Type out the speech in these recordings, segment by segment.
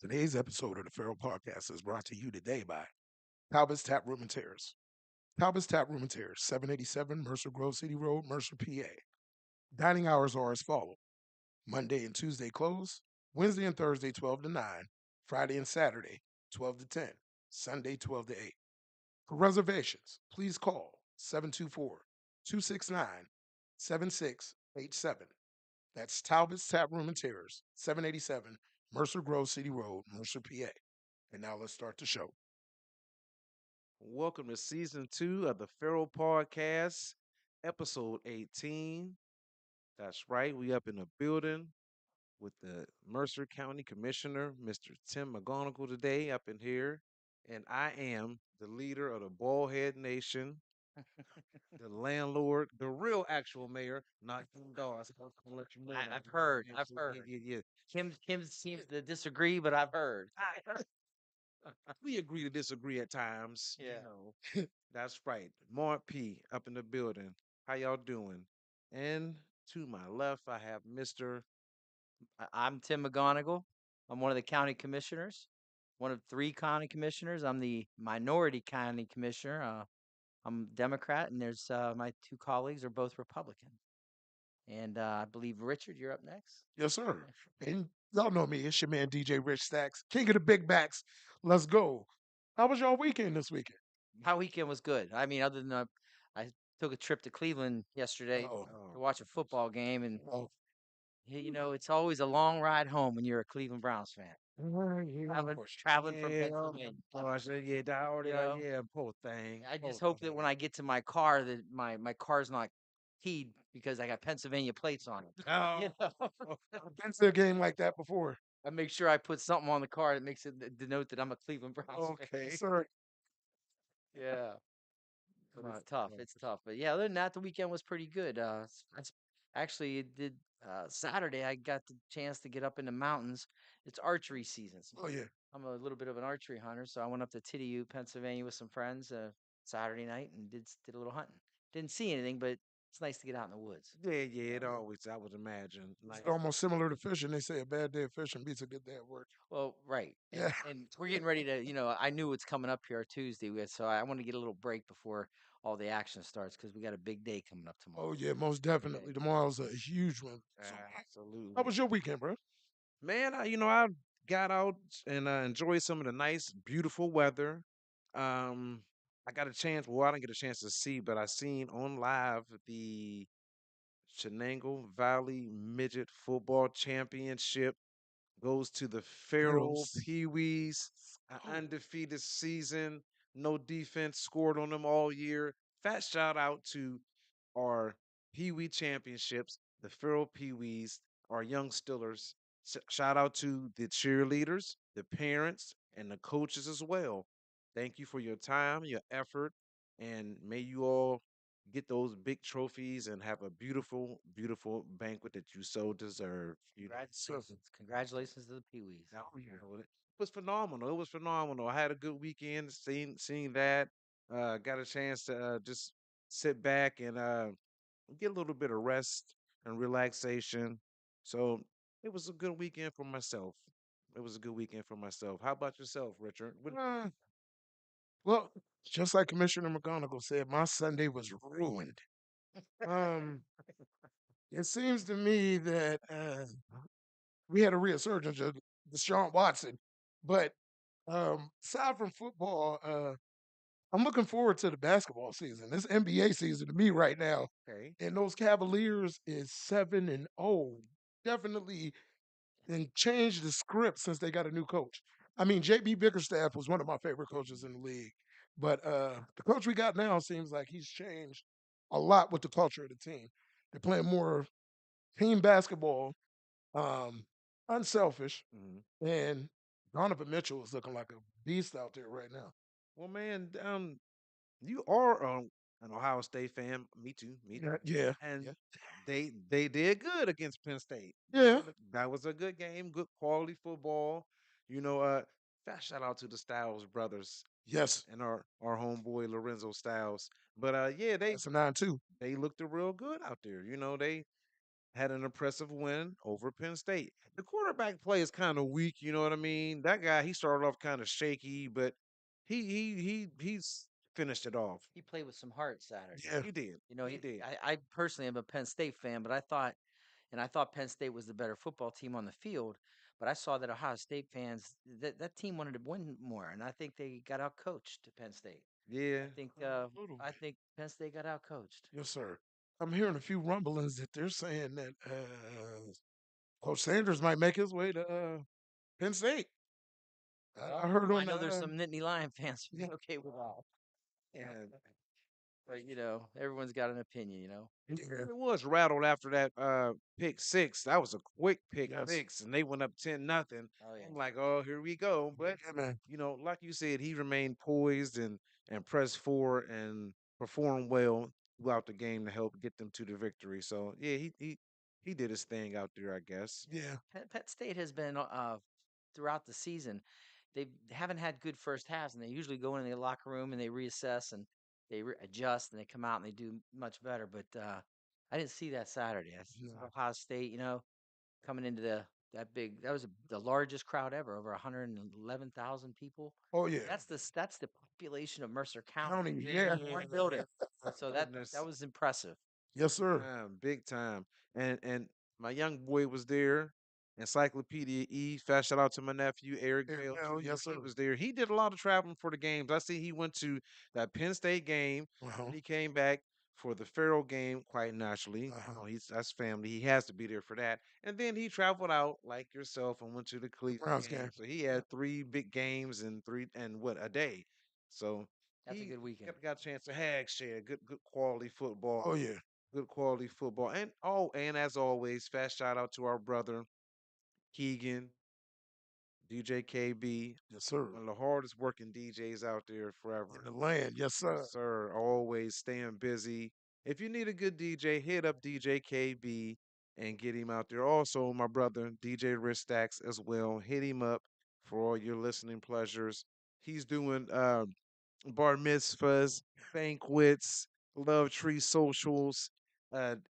Today's episode of the Feral Podcast is brought to you today by Talbot's Tap Room and Terrace. Talbot's Tap Room and Terrace, 787 Mercer Grove City Road, Mercer, PA. Dining hours are as follow: Monday and Tuesday close, Wednesday and Thursday 12 to 9, Friday and Saturday 12 to 10, Sunday 12 to 8. For reservations, please call 724 269 7687. That's Talbot's Tap Room and Terrace, 787 Mercer Grove City Road, Mercer, PA. And now let's start the show. Welcome to season two of the Feral Podcast, episode 18. That's right, we up in the building with the Mercer County Commissioner, Mr. Tim McGonigle, today up in here. And I am the leader of the Ballhead Nation, the landlord, the real actual mayor, not Kim Dawes. I'm gonna let you know that. I've heard. Yeah, I've so, yeah, heard. yeah, yeah. Kim seems to disagree, but I've heard. We agree to disagree at times, Yeah. That's right. Mark P up in the building. How y'all doing? And to my left, I have Mr. I'm Tim McGonigle. I'm one of the county commissioners, one of three county commissioners. I'm the minority county commissioner. I'm a Democrat, and there's my two colleagues are both Republican. And I believe Richard, you're up next. Yes, sir. And y'all know me. It's your man, DJ Rich Stacks, king of the big backs. Let's go. How was y'all weekend this weekend? How weekend was good. I mean, other than I took a trip to Cleveland yesterday Oh, to watch a football game, and oh, it's always a long ride home when you're a Cleveland Browns fan. yeah, of course. Traveling from Yeah, oh my Pennsylvania. gosh, yeah, that already, You know, yeah, poor thing, I poor just hope that thing. when I get to my car that my car's not keyed because I got Pennsylvania plates on it. You Oh, know, I've been to a game like that before. I make sure I put something on the car that makes it denote that I'm a Cleveland Browns fan. Yes, okay. sir. Yeah, but My it's tough. It's gosh. tough. But yeah, other than that, the weekend was pretty good. Actually, it did. Saturday, I got the chance to get up in the mountains. It's archery season. So Oh, yeah. I'm a little bit of an archery hunter, so I went up to Tityus, Pennsylvania, with some friends Saturday night and did a little hunting. Didn't see anything, but it's nice to get out in the woods. Yeah, yeah, it Um, always, I would imagine. It's Like, almost similar to fishing. They say a bad day of fishing beats a good day at work. well, right, Yeah. and we're getting ready to. I knew it's coming up here Tuesday, so I want to get a little break before all the action starts because we got a big day coming up tomorrow. Oh, yeah, most Okay. definitely. Tomorrow's a huge one. So, how absolutely. was your weekend, bro? Man, I got out and enjoyed some of the nice, beautiful weather. Um, I got a chance. Well, I didn't get a chance to see, but I seen on live the Shenango Valley Midget Football Championship goes to the Feral Pharaohs. Pee Wees, an Oh, undefeated season, no defense scored on them all year. Fat shout out to our Pee Wee championships, the Feral Pee Wees, our young Stillers. Shout out to the cheerleaders, the parents, and the coaches as well. Thank you for your time, your effort, and may you all get those big trophies and have a beautiful, beautiful banquet that you so deserve. so, Congratulations to the Pee Wees. Oh, yeah, well, it was phenomenal. It was phenomenal. I had a good weekend seeing that. Got a chance to just sit back and get a little bit of rest and relaxation. So it was a good weekend for myself. It was a good weekend for myself. How about yourself, Richard? uh, well, just like Commissioner McGonigal said, my Sunday was ruined. Um, it seems to me that we had a resurgence of Deshaun Watson, but aside from football, I'm looking forward to the basketball season. This NBA season to me right now, Okay. and those Cavaliers is 7-0. Definitely and changed the script since they got a new coach. I mean, JB Bickerstaff was one of my favorite coaches in the league, but the coach we got now seems like he's changed a lot with the culture of the team. They're playing more team basketball, um, unselfish, Mhm. and Donovan Mitchell is looking like a beast out there right now. Well, man, you are an Ohio State fan. Me too. Me Yeah, too. yeah, And yeah, they did good against Penn State. yeah. That was a good game, good quality football. You know, fat shout out to the Styles brothers Yes, and our homeboy Lorenzo Styles. But yeah, that's a 9-2. they looked real good out there. You know, had an impressive win over Penn State. The quarterback play is kind of weak, you know what I mean? That guy, he started off kind of shaky, but he's finished it off. He played with some heart Saturday. Yeah, He did. You know, He did. I personally am a Penn State fan, but I thought Penn State was the better football team on the field. But I saw that Ohio State fans that team wanted to win more, and I think they got out coached to Penn State. Yeah. I think a little I bit. think Penn State got out coached. Yes, sir. I'm hearing a few rumblings that they're saying that Coach Sanders might make his way to Penn State. I Well, heard I on know there's some Nittany Lion fans who'd yeah, be okay with that. And But everyone's got an opinion. yeah, it was rattled after that pick six. That was a quick pick yes, six, and they went up 10-0. Oh yeah. I'm like, oh, here we go. But yeah, man, like you said, he remained poised and pressed forward and performed well throughout the game to help get them to the victory. So yeah, he did his thing out there, I guess. yeah. Penn State has been throughout the season. They haven't had good first halves, and they usually go in the locker room and they reassess and they adjust and they come out and they do much better. But I didn't see that Saturday. I saw No. Ohio State, coming into that was the largest crowd ever, over 111,000 people. Oh yeah, That's the population of Mercer County. County. In Yeah, one building. So that Goodness. was impressive. yes, sir. Big time. And my young boy was there. Encyclopedia E. Fast shout out to my nephew Eric Eric Bell Bell, Jr. yes, He sir. was there. He did a lot of traveling for the games. I see he went to that Penn State game. Uh-huh. Then he came back for the Farrell game, quite naturally. Uh-huh. He's that's family. He has to be there for that. And then he traveled out like yourself and went to the The Cleveland Browns game. game. So he Yeah. had three big games and three and what a day. So That's a he good weekend. got a chance to hag share good quality football, Oh yeah. good quality football. And as always, fast shout out to our brother Keegan, DJ KB, Yes, sir. one of the hardest working DJs out there In forever. the land. Yes, Yes, sir. sir. Always staying busy. If you need a good DJ, hit up DJ KB and get him out there. Also, my brother DJ Ristax as well. Hit him up for all your listening pleasures. He's doing bar mitzvahs, banquets, love tree socials,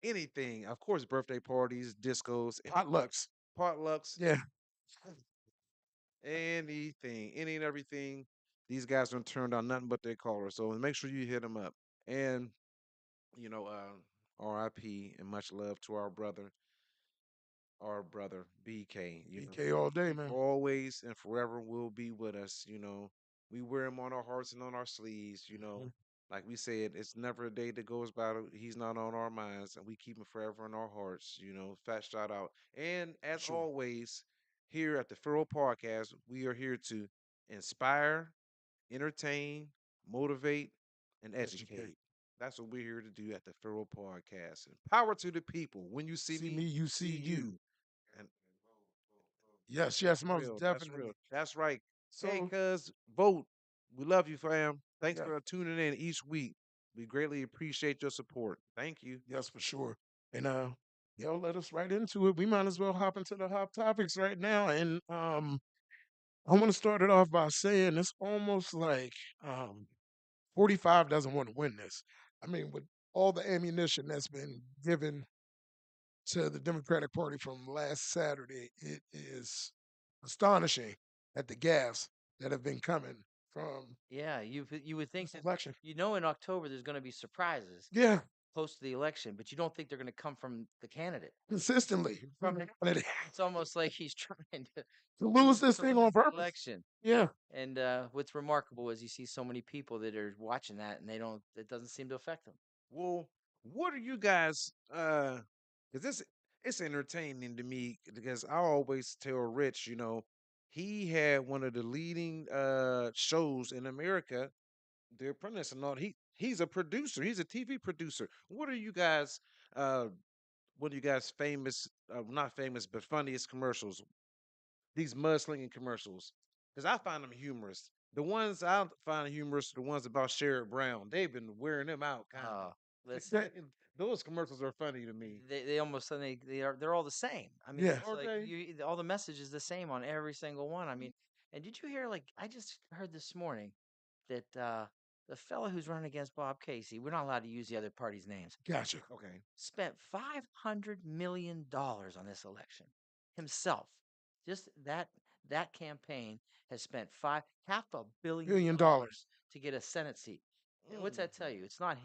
anything. Of course, birthday parties, discos, Potlucks. potlucks, Yeah. anything, any and everything. These guys don't turn down nothing but their caller. So make sure you hit them up. And you know, R.I.P. and much love to our brother BK. BK all day, He man. always and forever will be with us. We wear him on our hearts and on our sleeves. Mhm. Like we said, it's never a day that goes by that he's not on our minds, and we keep him forever in our hearts. Fat shout out. And For as sure. always, here at the Furrow Podcast, we are here to inspire, entertain, motivate, and educate. Educate. That's what we're here to do at the Furrow Podcast. And power to the people. When you see See me, me, you see see you. you. And Yes, that's yes, most real. That's real. definitely. That's right. Hey, So, cuz, vote. We love you, fam. Thanks yeah, for tuning in each week. We greatly appreciate your support. Thank you. yes, for sure. And let us right into it. We might as well hop into the hot topics right now. And I want to start it off by saying it's almost like 45 doesn't want to win this. I mean, with all the ammunition that's been given to the Democratic Party from last Saturday, it is astonishing at the gas that have been coming from Yeah, you would think this that election. in October there's going to be surprises Yeah, close to the election, but you don't think they're going to come from the candidate. consistently from the candidate It's almost like he's trying to to lose this to thing lose on the purpose. election. Yeah, And what's remarkable is you see so many people that are watching that, and it doesn't seem to affect them. Well, what are you guys because it's entertaining to me because I always tell Rich, he had one of the leading shows in America, The Apprentice and all. He's a producer, he's a TV producer. Uh what are you guys famous not famous but funniest commercials? These mudslinging commercials. Because I find them humorous. The ones I find humorous, the ones about Sherrod Brown, they've been wearing them out, kind of. Uh, listen, that, Those commercials are funny to me. they almost they're all the same. I mean, yes, it's Are like they? all the message is the same on every single one. I mean, and did you hear, like, I just heard this morning that the fellow who's running against Bob Casey, we're not allowed to use the other party's names, Gotcha. Okay. spent $500 million on this election himself. Just that campaign has spent half a billion Billion dollars. dollars to get a Senate seat. And what's Mm. that tell you? It's not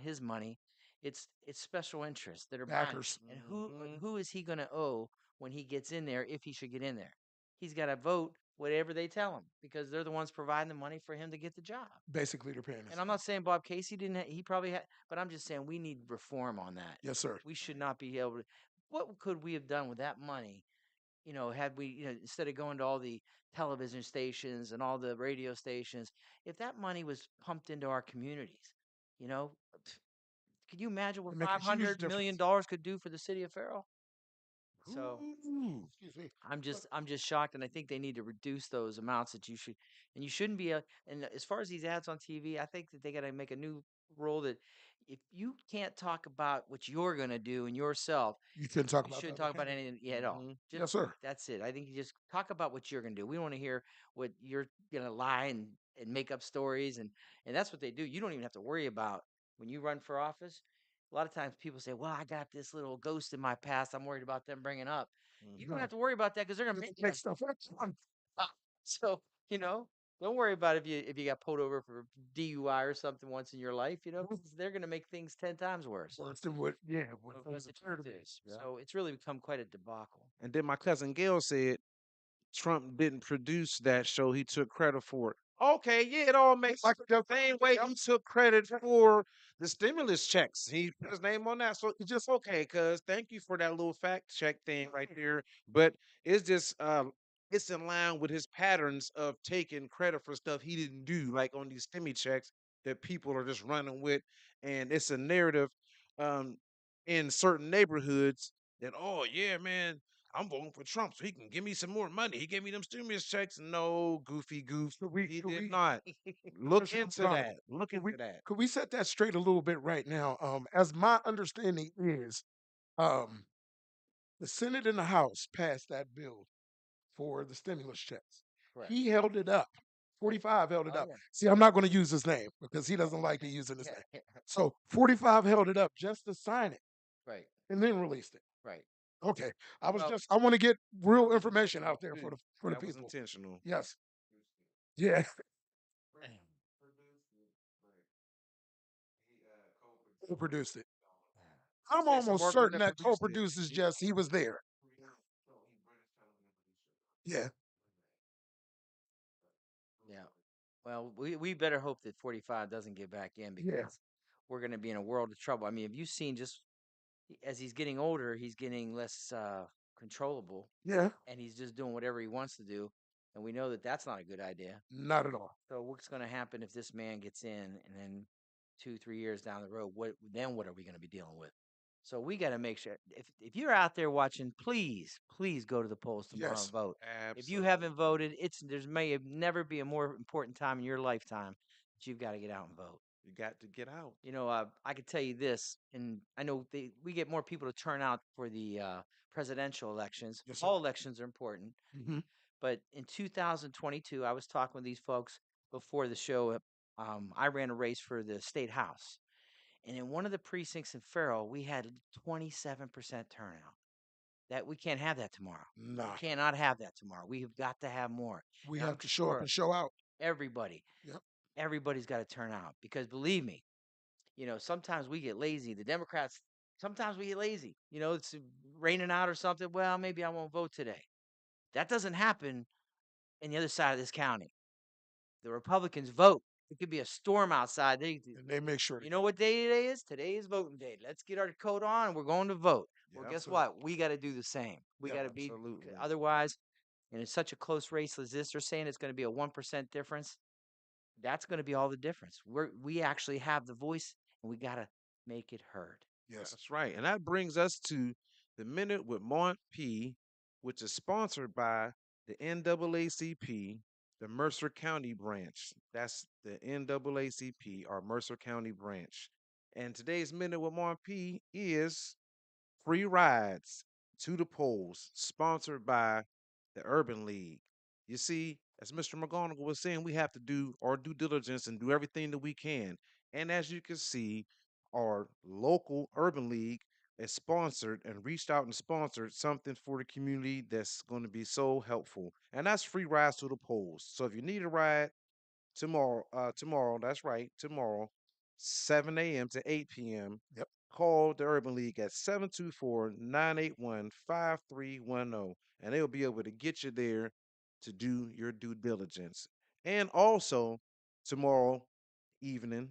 his money. It's special interests that are buying it. Backers. And Mm-hmm. who is he going to owe when he gets in there if he should get in there? He's got to vote whatever they tell him because they're the ones providing the money for him to get the job. Basically, they're paying And us. I'm not saying Bob Casey didn't. He probably had, but I'm just saying we need reform on that. Yes, sir. We should not be able to. What could we have done with that money? Had we, instead of going to all the television stations and all the radio stations, if that money was pumped into our communities, you know, could you imagine what They make a five huge hundred million difference. dollars could do for the city of Farrell? So Ooh, excuse me. I'm just shocked, and I think they need to reduce those amounts that you should, and you shouldn't be. And as far as these ads on TV, I think that they got to make a new rule that if you can't talk about what you're going to do and yourself, You couldn't talk you about the shouldn't other talk about candidate. anything at all. Mm-hmm. Just Yes, sir. that's it. I think you just talk about what you're going to do. We don't want to hear what you're going to lie and make up stories, and that's what they do. You don't even have to worry about when you run for office. A lot of times people say, "Well, I got this little ghost in my past. I'm worried about them bringing up." You don't No, have to worry about that because they're gonna you make make stuff up. so don't worry about if you got pulled over for DUI or something once in your life. 'Cause they're gonna make things 10 times worse. Worse than what? Yeah, what Of things what the appear to truth be. is. Yeah. So it's really become quite a debacle. And then my cousin Gail said Trump didn't produce that show. He took credit for it. Okay, yeah, it all makes Like the same way he took credit for the stimulus checks. He put his name on that. So it's just okay, cuz thank you for that little fact check thing right there. But it's just it's in line with his patterns of taking credit for stuff he didn't do, like on these stimmy checks that people are just running with. And it's a narrative um in certain neighborhoods that, oh yeah, man, I'm voting for Trump so he can give me some more money. He gave me them stimulus checks. No, goofy goof. He could did we, not. Look Commissioner into McGonigle, that. Look into that. could we set that straight a little bit right now? As my understanding is, um, the Senate and the House passed that bill for the stimulus checks. Correct. He held it up. 45 held it Oh up. yeah. See, I'm not going to use his name because he doesn't like to use his name. So 45 held it up just to sign it Right. and then released it. Right. Okay. Well, I want to get That real was information intentional out there too. for the That was people. intentional. Yes. Yeah. Who produced it? I'm Say some almost more people certain that that produced it. co-produced is just he was there. Yeah. yeah. Well, we better hope that 45 doesn't get back in Yeah. because we're going to be in a world of trouble. I mean, have you seen just as he's getting older, he's getting less controllable, Yeah. and he's just doing whatever he wants to do, and we know that that's not a good idea. Not at all. So what's going to happen if this man gets in, and then 2, 3 years down the road, what are we going to be dealing with? So we got to make sure if you're out there watching, please go to the polls tomorrow and Yes. vote. If you Absolutely. haven't voted, there's may never be a more important time in your lifetime that you've got to get out and vote. You got to get out. I could tell you this, and I know we get more people to turn out for the presidential elections. Yes, sir. All elections are important, Hmm. but in 2022, I was talking with these folks before the show. I ran a race for the state house, and in one of the precincts in Farrell, we had 27% turnout. That we can't have that tomorrow. We Nah. cannot have that tomorrow. We have got to have more. We And I'm have to show up sure and show out. everybody, Yep. everybody's got to turn out because believe me, sometimes we get lazy. The Democrats, sometimes we get lazy. It's raining out or something. Well, maybe I won't vote today. That doesn't happen in the other side of this county. The Republicans vote. It could be a storm outside. And they make sure to You know what day today is? Today is voting day. Let's get our coat on and we're going to vote. Well, Yep. guess absolutely. what? We got to do the same. We Yep. got to be, Absolutely. otherwise, and it's such a close race as this, they're saying it's going to be a 1% difference. That's going to be all the difference. We actually have the voice and we got to make it heard. Yes. That's right. And that brings us to the Minute with Mont P, which is sponsored by the NAACP, the Mercer County branch. That's the NAACP, our Mercer County branch. And today's Minute with Mont P is free rides to the polls, sponsored by the Urban League. You see, as Mr. McGonigle was saying, we have to do our due diligence and do everything that we can. And as you can see, our local urban league is sponsored and reached out and sponsored something for the community that's going to be so helpful. And that's free rides to the polls. So if you need a ride tomorrow, that's right, tomorrow, 7 a.m. to 8 p.m. Yep. Call the Urban League at 724-981-5310, and they'll be able to get you there to do your due diligence. And also, tomorrow evening,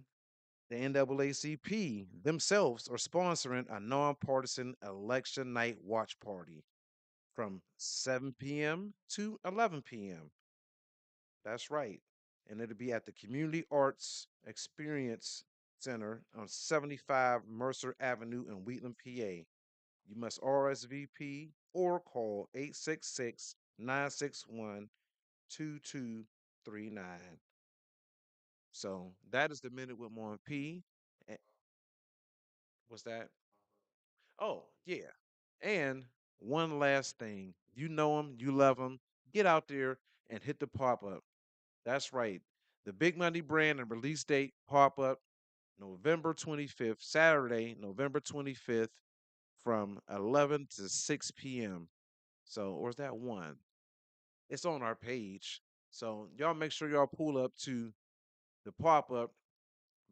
the NAACP themselves are sponsoring a nonpartisan election night watch party from 7 p.m. to 11 p.m. That's right. And it'll be at the Community Arts Experience Center on 75 Mercer Avenue in Wheatland, PA. You must RSVP or call 866-961-2239. So that is the Minute with More P. Eh, What's that? Oh, yeah. And one last thing. You know them, you love them. Get out there and hit the pop up. That's right. The Big Money brand and release date pop up November 25th, Saturday, November 25th from 11 to 6 p.m. So, or is that 1? It's on our page. So, y'all make sure y'all pull up to the pop up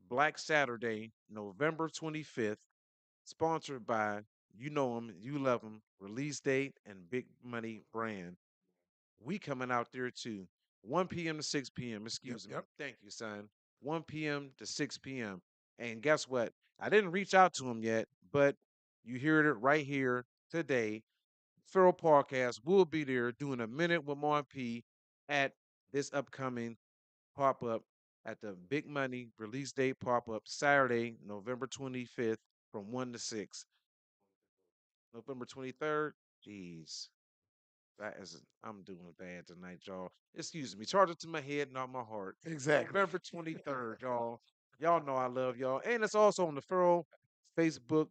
Black Saturday, November 25th, sponsored by You Know 'em, You Love 'em, release date and Big Money brand. We coming out there too. 1 p.m. to 6 p.m. Yep. Excuse me. Yep. Thank you, son. 1 p.m. to 6 p.m. And guess what? I didn't reach out to him yet, but you heard it right here today. Feral Podcast will be there doing a minute with Mon P at this upcoming pop up at the Big Money release date pop up Saturday, November 25th from 1 to 6. November 23rd. Jeez. That is, I'm doing bad tonight, y'all. Excuse me. Charge it to my head, not my heart. Exactly. November 23rd, y'all. Y'all know I love y'all. And it's also on the Furrow Facebook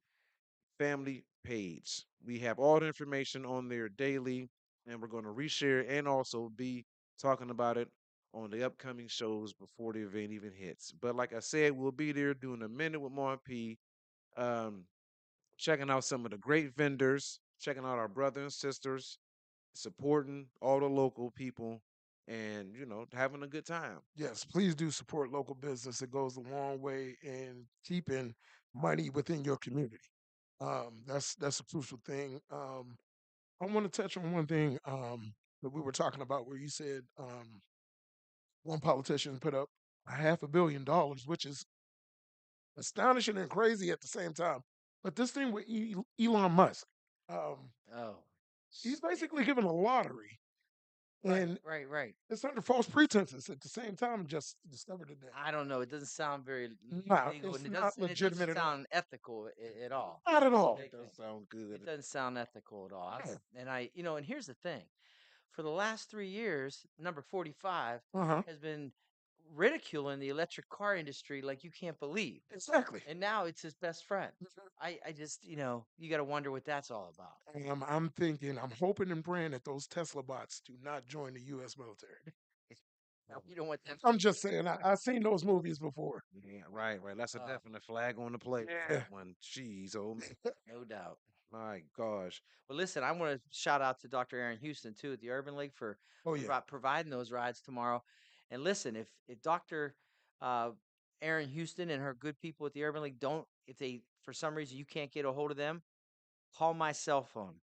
family page. We have all the information on there daily, and we're going to reshare and also be talking about it on the upcoming shows before the event even hits. But like I said, we'll be there doing a minute with Mon P, um, checking out some of the great vendors, checking out our brothers and sisters, supporting all the local people, and having a good time. Yes, please do support local business. It goes a long way in keeping money within your community. That's a crucial thing. I want to touch on one thing that we were talking about, where you said one politician put up $500 million, which is astonishing and crazy at the same time. But this thing with Elon Musk, um, Oh, he's basically given a lottery, right, and right, right. it's under false pretenses. At the same time, just discovered today. I don't know. It doesn't sound very No, legal, it's and not it doesn't legitimate at all. sound ethical at all. Not at all. That does sound It good. doesn't sound ethical at all. Yeah. And and here's the thing: for the last 3 years, number 45 Uh-huh. has been ridiculing the electric car industry like you can't believe, Exactly. and now it's his best friend. I just, you got to wonder what that's all about. I'm thinking, I'm hoping and praying that those Tesla bots do not join the U.S. military. You don't want them. I'm just saying, I've seen those movies before. Yeah, right, right. That's a Uh, definite flag on the plate. Yeah. That one. Jeez, oh no doubt. my gosh. Well, listen, I want to shout out to Dr. Aaron Houston too at the Urban League for Oh, yeah. providing those rides tomorrow. And listen, if Dr. Uh, Aaron Houston and her good people at the Urban League don't, if they for some reason you can't get a hold of them, call my cell phone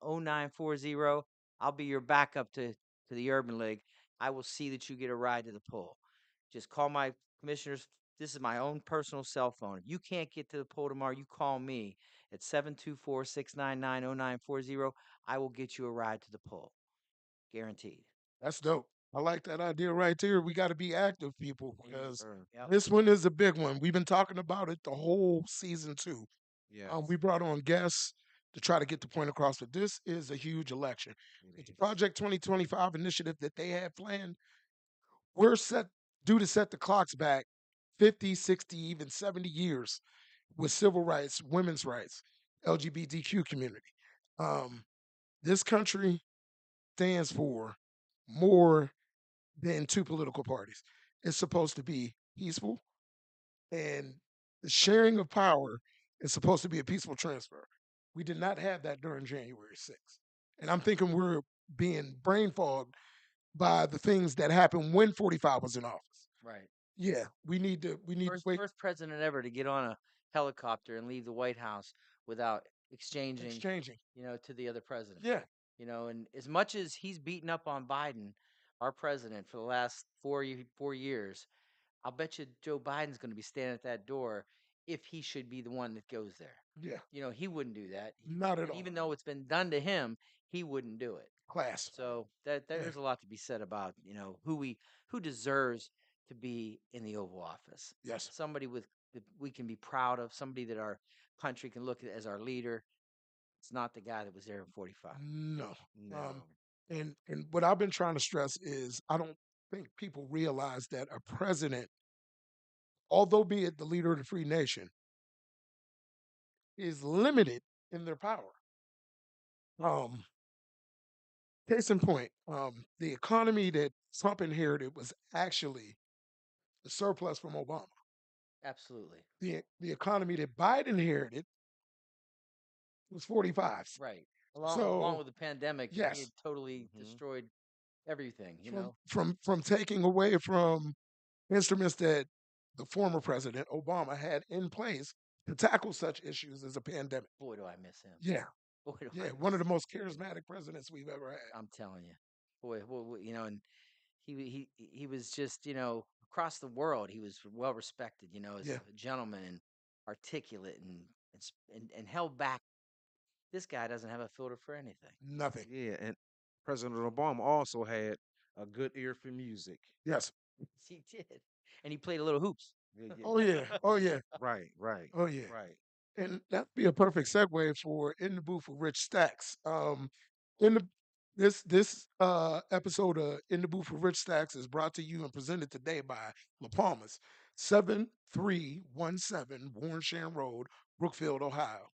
724-699-0940. I'll be your backup to the Urban League. I will see that you get a ride to the poll. Just call my commissioners. This is my own personal cell phone. If you can't get to the poll tomorrow, you call me at 724-699-0940. I will get you a ride to the poll. Guaranteed. That's dope. I like that idea right there. We got to be active, people, Yes, because sir. Yep. this one is a big one. We've been talking about it the whole season two. Yes. We brought on guests to try to get the point across, but this is a huge election. It With the is. Project 2025 initiative that they have planned, we're set due to set the clocks back 50, 60, even 70 years with civil rights, women's rights, LGBTQ community. Um, this country stands for more than two political parties. It's supposed to be peaceful, and the sharing of power is supposed to be a peaceful transfer. We did not have that during January 6th. And I'm thinking we're being brain fogged by the things that happened when 45 was in office. Right. Yeah, we need to wait. First president ever to get on a helicopter and leave the White House without exchanging, Exchanging. to the other president. Yeah, And as much as he's beaten up on Biden, our president, for the last 4 years, I'll bet you Joe Biden's going to be standing at that door if he should be the one that goes there. yeah, He wouldn't do that. not at And all. even though it's been done to him, he wouldn't do it. Class. So that Yeah, there's a lot to be said about who deserves to be in the Oval Office. yes. Somebody that we can be proud of. Somebody that our country can look at as our leader. It's not the guy that was there in 45. No. Um, No. and what I've been trying to stress is I don't think people realize that a president, although be it the leader of the free nation, is limited in their power. Um, Case in point, the economy that Trump inherited was actually the surplus from Obama. Absolutely. The economy that Biden inherited was 45s. Right. Along So with the pandemic, he had yes, totally Hmm. destroyed everything. from taking away from instruments that the former president Obama had in place to tackle such issues as a pandemic. Boy, do I miss him. Yeah, Boy, do I yeah, one of miss the him. most charismatic presidents we've ever had. I'm telling you. Boy, and he was just, across the world, he was well respected, as Yeah, a gentleman and articulate and held back. This guy doesn't have a filter for anything. nothing. Yeah, and President Obama also had a good ear for music. Yes. He did. And he played a little hoops. Yeah, yeah. Oh yeah. Oh yeah. Right, right, Oh yeah. right. And that'd be a perfect segue for In the Booth with Rich Stacks. In the this episode of In the Booth with Rich Stacks is brought to you and presented today by La Palmas, 7317 Warren Shan Road, Brookfield, Ohio.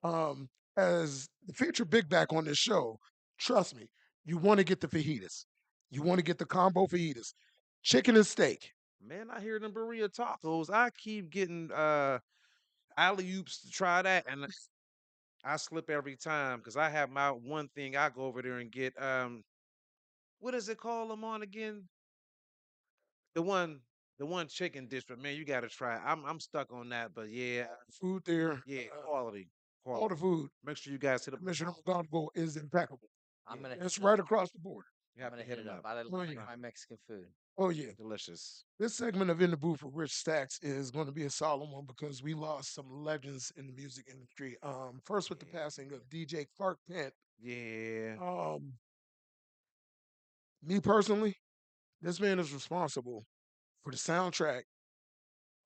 Um, as the featured big back on this show, trust me, you want to get the fajitas. You want to get the combo fajitas, chicken and steak. Man, I hear them burrito tacos. I keep getting alley oops to try that, and I slip every time because I have my one thing. I go over there and get what is it called, Lamont again? The one, the one chicken dish. But man, you got to try it. I'm stuck on that. But yeah, Food there, yeah, quality, all the quality. food. Make sure you guys hit up. Commissioner McGonigle is impeccable. I'm Yeah, gonna hit It's it up. right across the border. you I'm have gonna to hit hit it them up. up. I Oh like yeah. my Mexican food. Oh yeah. Delicious. This segment of In the Booth with Rich Stacks is going to be a solemn one because we lost some legends in the music industry. First with the passing of DJ Clark Kent. Yeah, Um, Me personally, this man is responsible for the soundtrack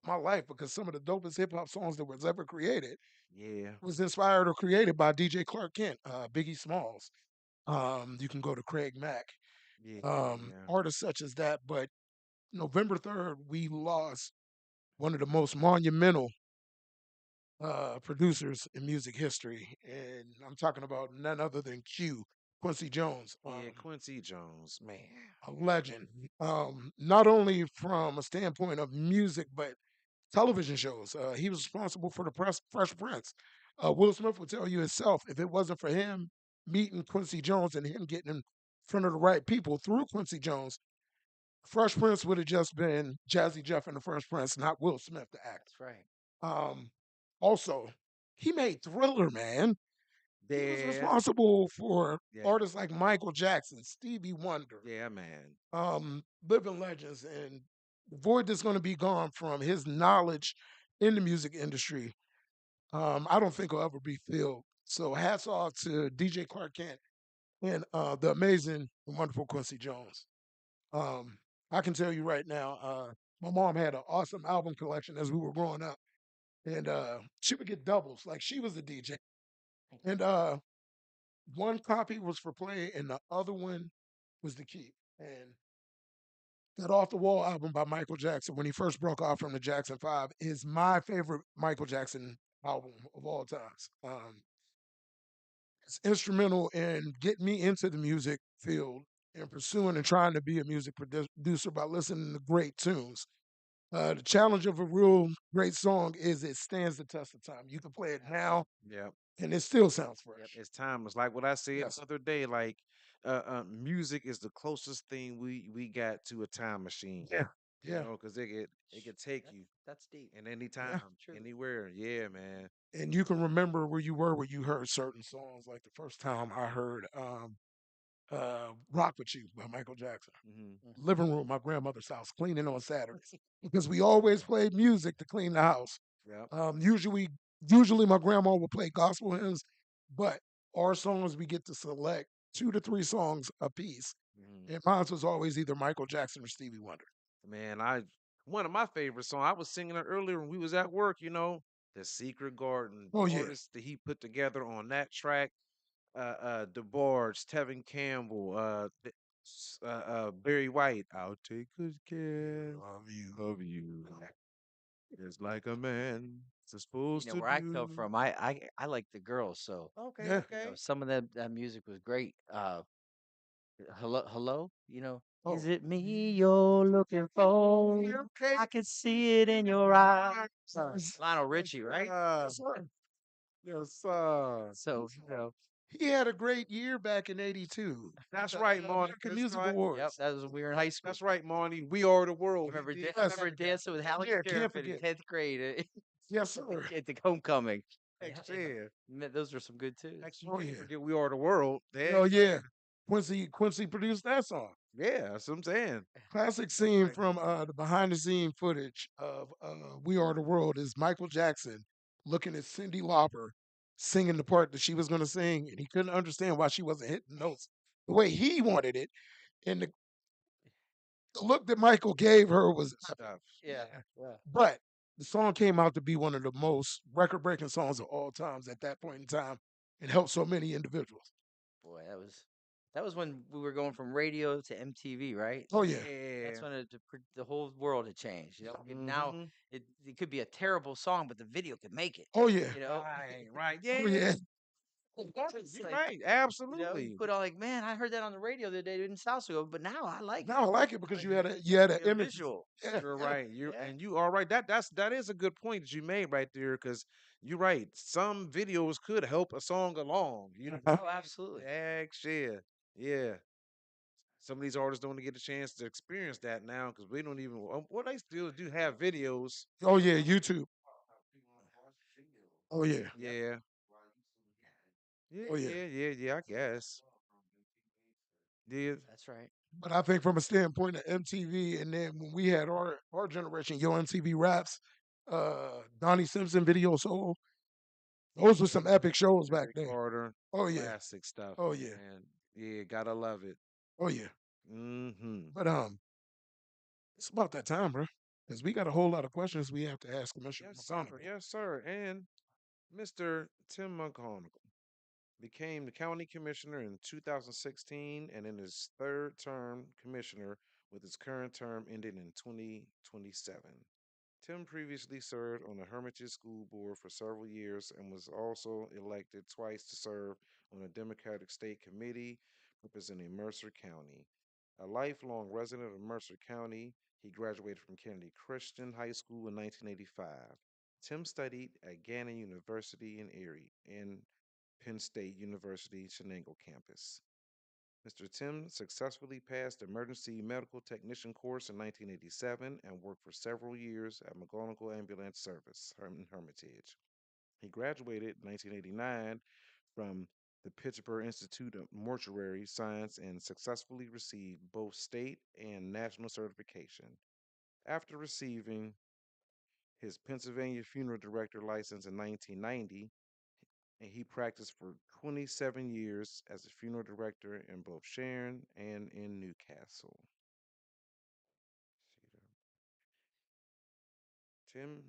of my life because some of the dopest hip hop songs that was ever created yeah, was inspired or created by DJ Clark Kent, Biggie Smalls. You can go to Craig Mack, yeah, yeah, artists such as that. But November 3rd, we lost one of the most monumental producers in music history, and I'm talking about none other than Q, Quincy Jones, yeah. Quincy Jones, man. a legend. Not only from a standpoint of music, but television shows. He was responsible for the Fresh Prince. Will Smith would tell you himself if it wasn't for him meeting Quincy Jones and him getting in front of the right people through Quincy Jones, Fresh Prince would have just been Jazzy Jeff and the Fresh Prince, not Will Smith, the actor. That's right. Um, Also, he made Thriller, man. He was Yeah, responsible for yeah, artists like Michael Jackson, Stevie Wonder, yeah, man. living legends, and the void that's going to be gone from his knowledge in the music industry. I don't think will ever be filled. So hats off to DJ Clark Kent and the amazing and wonderful Quincy Jones. Um, I can tell you right now, my mom had an awesome album collection as we were growing up, and she would get doubles, like she was a DJ. And one copy was for play, and the other one was to keep. And that Off the Wall album by Michael Jackson, when he first broke off from the Jackson Five, is my favorite Michael Jackson album of all times. is instrumental in getting me into the music field and pursuing and trying to be a music producer by listening to great tunes. The challenge of a real great song is it stands the test of time. You can play it now Yep. and it still sounds Yep. fresh. It's timeless. Like what I said Yes. the other day, like music is the closest thing we got to a time machine. Yeah. You Yeah. know, because it could take That's you that's deep. in any time, Yeah. True. anywhere. Yeah, man. And you can remember where you were when you heard certain songs. Like the first time I heard Rock With You by Michael Jackson. Hmm. Hmm. Living room, my grandmother's house, cleaning on Saturdays. Because we always played music to clean the house. Yep. Usually my grandma will play gospel hymns, but our songs we get to select 2 to 3 songs a piece. Hmm. And mine was always either Michael Jackson or Stevie Wonder. Man, I one of my favorite songs. I was singing it earlier when we was at work. The Secret Garden, Oh the yeah. artists that he put together on that track. DeBarge, Tevin Campbell, Barry White. I'll take good care Love you. of you, just like a man is You supposed know to where I come do. from. I like the girls, so Okay, Yeah. you know okay. some of that music was great. Hello. Is Oh, it me you're looking for? Okay, okay. I can see it in your eyes. yes. Lionel Richie, right? Yes, sir. Yes, So He had a great year back in '82. that's right, Marty. American Music yep, Awards. that was when we were in high school. That's right, Marty. We are the I world. He remember did Yes. remember dancing with Alex Yeah, can't Sheriff in forget. 10th grade Yes, sir. at the homecoming. next And, year. man, those are some good tunes. Actually, you Oh can't yeah. forget we are the world. Oh Heck yeah. yeah. Quincy produced that song. Yeah, that's what I'm saying. Classic That's scene right. from the behind the scene footage of We Are the World is Michael Jackson looking at Cyndi Lauper singing the part that she was going to sing, and he couldn't understand why she wasn't hitting notes the way he wanted it. And the look that Michael gave her was epic. Stuff. Yeah, Yeah. yeah. But the song came out to be one of the most record breaking songs of all times at that point in time and helped so many individuals. Boy, that was when we were going from radio to MTV, right? Oh, yeah. That's Yeah. when the whole world had changed. Now Mm-hmm. it could be a terrible song, but the video could make it. Oh, yeah. You know, Right, right. Oh, Yeah. yeah. it's You're like right. you Absolutely. put on like, man, I heard that on the radio the other day. It didn't sound so good, but now I like it. Now I like it because Like you had an a image. visual. Yeah, You're yeah. right. You Yeah. and you are right. That is a good point that you made right there, because you're right. Some videos could help a song along. You know what Uh-huh. Oh, absolutely. I'm saying? Heck, shit. Yeah. Some of these artists don't get a chance to experience that now because we don't even. Well, they still do have videos. Oh yeah, YouTube. Oh yeah. Yeah. Yeah. Oh yeah. Yeah. Yeah. Yeah. I guess. Yeah. That's right. But I think from a standpoint of MTV, and then when we had our generation, Yo MTV Raps, Donnie Simpson Video Soul, those were some epic shows back Eric then. Carter. Oh yeah. Classic stuff, Oh yeah. man. Yeah. Gotta love it. Oh yeah. Mm-hmm. But it's about that time, bro. Because we got a whole lot of questions we have to ask Commissioner Yes, sir. McGonigle. Yes, sir. And Mr. Tim McGonigle became the county commissioner in 2016 and in his third term commissioner, with his current term ending in 2027. Tim previously served on the Hermitage School Board for several years and was also elected twice to serve on a Democratic State Committee representing Mercer County. A lifelong resident of Mercer County, he graduated from Kennedy Christian High School in 1985. Tim studied at Gannon University in Erie and Penn State University Shenango campus. Mr. Tim successfully passed the emergency medical technician course in 1987 and worked for several years at McGonigle Ambulance Service in Hermitage. He graduated in 1989 from the Pittsburgh Institute of Mortuary Science and successfully received both state and national certification. After receiving his Pennsylvania funeral director license in 1990, and he practiced for 27 years as a funeral director in both Sharon and in Newcastle.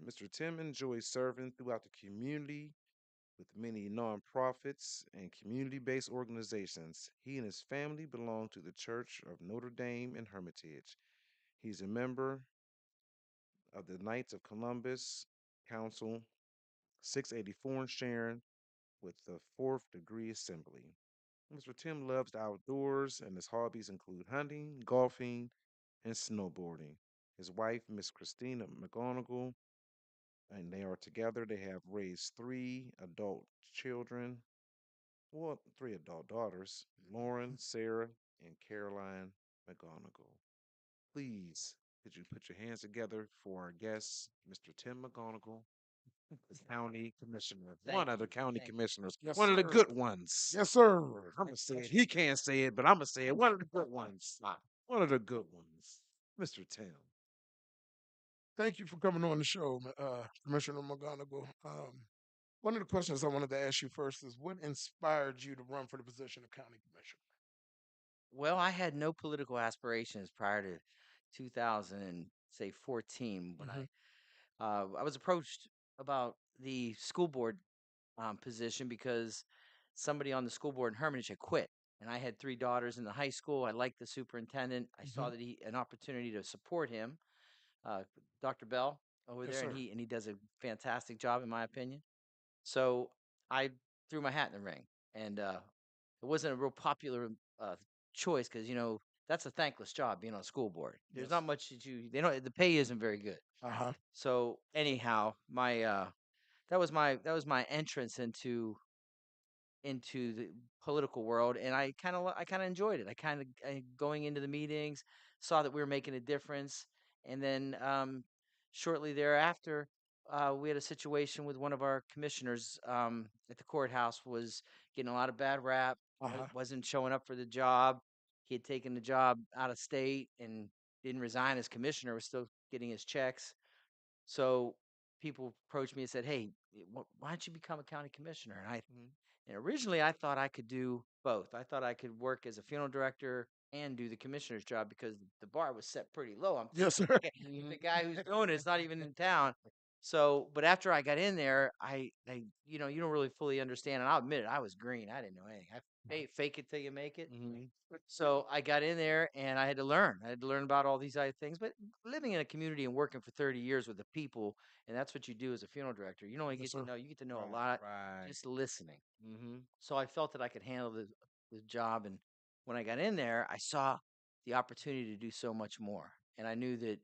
Mr. Tim enjoys serving throughout the community with many nonprofits and community-based organizations. He and his family belong to the Church of Notre Dame in Hermitage. He's a member of the Knights of Columbus Council 684 in Sharon, with the fourth degree assembly. Mr. Tim loves the outdoors, and his hobbies include hunting, golfing, and snowboarding. His wife, Miss Christina McGonigle, and they are together. They have raised three adult children, well, three adult daughters, Lauren, Sarah, and Caroline McGonigle. Please, could you put your hands together for our guest, Mr. Tim McGonigle, the county commissioner, one Thank of the you. county Thank you. commissioners, Yes, one of the sir. good ones. Yes, sir. I'm gonna say it. He can't say it, but I'm gonna say it. One of the good ones. One of the good ones, Mr. Tim. Thank you for coming on the show, Commissioner McGonigle. One of the questions I wanted to ask you first is what inspired you to run for the position of county commissioner? Well, I had no political aspirations prior to 2000 and say 14 when Hmm. I was approached about the school board position because somebody on the school board in Hermitage had quit, and I had three daughters in the high school. I liked the superintendent. I Hmm. saw that he an opportunity to support him, uh, Dr. Bell over Yes, there, and sir. he does a fantastic job in my opinion. So I threw my hat in the ring, and it wasn't a real popular uh, choice because that's a thankless job being on a school board. There's not Yes. much that they don't. The pay isn't very good. Uh huh. So anyhow, my that was my entrance into the political world, and I kind of enjoyed it. I kind of going into the meetings, saw that we were making a difference, and then shortly thereafter, we had a situation with one of our commissioners at the courthouse was getting a lot of bad rap. Uh huh. Wasn't showing up for the job. He had taken the job out of state and didn't resign as commissioner. Was still getting his checks. So people approached me and said, "Hey, why don't you become a county commissioner?" And originally, I thought I could do both. I thought I could work as a funeral director and do the commissioner's job because the bar was set pretty low. I'm Yes, thinking, sir. okay, the guy who's doing it's not even in town. So, but after I got in there, you don't really fully understand. And I'll admit it, I was green. I didn't know anything. Fake it till you make it. Mm-hmm. So I got in there and I had to learn. I had to learn about all these other things. But living in a community and working for 30 years with the people, and that's what you do as a funeral director. You don't only Yes, get to sir. know, you get to know a Right, lot right. just listening. Mm-hmm. So I felt that I could handle the job. And when I got in there, I saw the opportunity to do so much more. And I knew that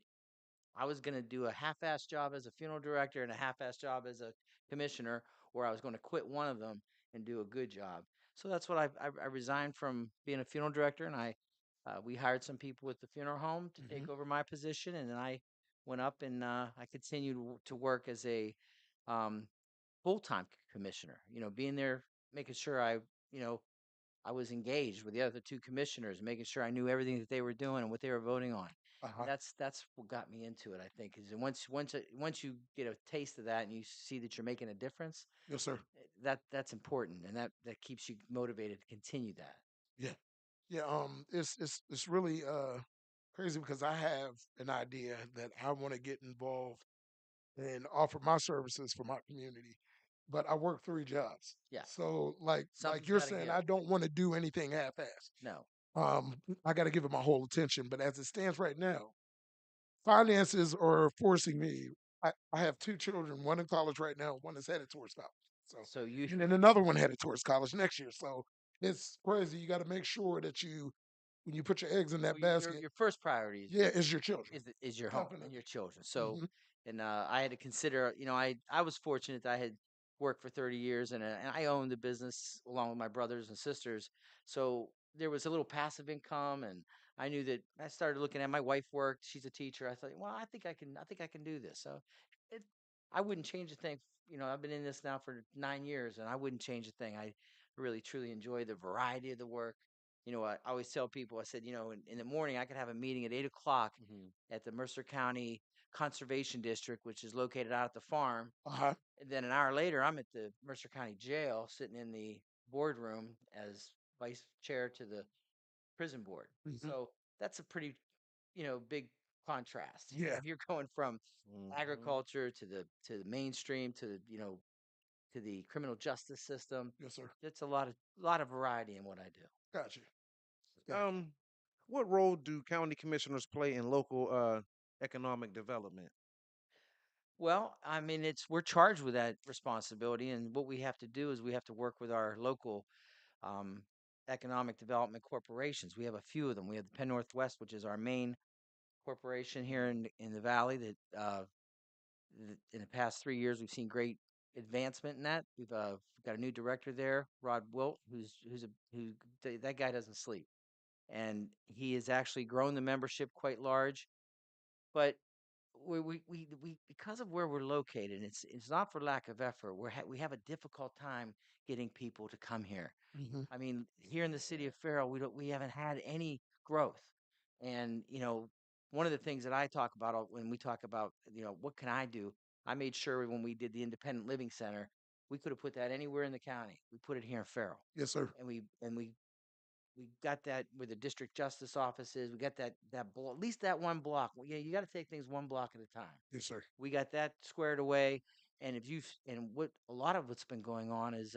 I was going to do a half-ass job as a funeral director and a half-ass job as a commissioner, or I was going to quit one of them and do a good job. So that's what I resigned from being a funeral director, and we hired some people with the funeral home to Hmm. take over my position, and then I went up and I continued to work as a um, full-time commissioner. Being there, making sure you know I was engaged with the other two commissioners, making sure I knew everything that they were doing and what they were voting on. Uh And huh. that's what got me into it, I think. Is once you get a taste of that and you see that you're making a difference, Yes, sir. that's important, and that keeps you motivated to continue that. Yeah. Yeah. It's really crazy because I have an idea that I want to get involved and offer my services for my community, but I work three jobs. Yeah, So like something's you're got to saying, give. I don't want to do anything half-assed. No, Um, I got to give it my whole attention. But as it stands right now, finances are forcing me. I have two children, one in college right now, one is headed towards college. So, so you and then another one headed towards college next year. So it's crazy. You got to make sure that when you put your eggs in well, that your basket, your first priority is yeah, it's your children. is your home and Definitely. your children. So, Hmm. and I had to consider, I was fortunate that I had worked for 30 years and I owned the business along with my brothers and sisters. So there was a little passive income, and I knew that I started looking at my wife worked. She's a teacher. I thought, well, I think I can do this. So it, I wouldn't change a thing. I've been in this now for 9 years, and I wouldn't change a thing. I really truly enjoy the variety of the work. I always tell people, I said, in the morning I could have a meeting at 8 o'clock Mm-hmm. at the Mercer County Conservation District, which is located out at the farm. Uh huh. And then an hour later, I'm at the Mercer County Jail sitting in the boardroom as vice chair to the prison board. Hmm. So that's a pretty, big contrast. Yeah. You're going from Mm-hmm. agriculture to the mainstream to the criminal justice system. Yes, sir. It's a lot of variety in what I do. Gotcha. Gotcha. Um, what role do county commissioners play in local economic development? Well, I mean, it's we're charged with that responsibility, and what we have to do is we have to work with our local um, economic development corporations. We have a few of them. We have the Penn Northwest, which is our main corporation here in the valley. That in the past 3 years, we've seen great advancement in that. We've got a new director there, Rod Wilt, that guy doesn't sleep, and he has actually grown the membership quite large. But we because of where we're located, it's not for lack of effort. We have a difficult time getting people to come here. Hmm. I mean, here in the city of Farrell, we haven't had any growth, and one of the things that I talk about when we talk about what can I do, I made sure when we did the independent living center, we could have put that anywhere in the county. We put it here in Farrell, Yes, sir. and we got that where the district justice office is. We got at least that one block. Well, yeah, you got to take things one block at a time. Yes, sir. We got that squared away. And if you and what a lot of what's been going on is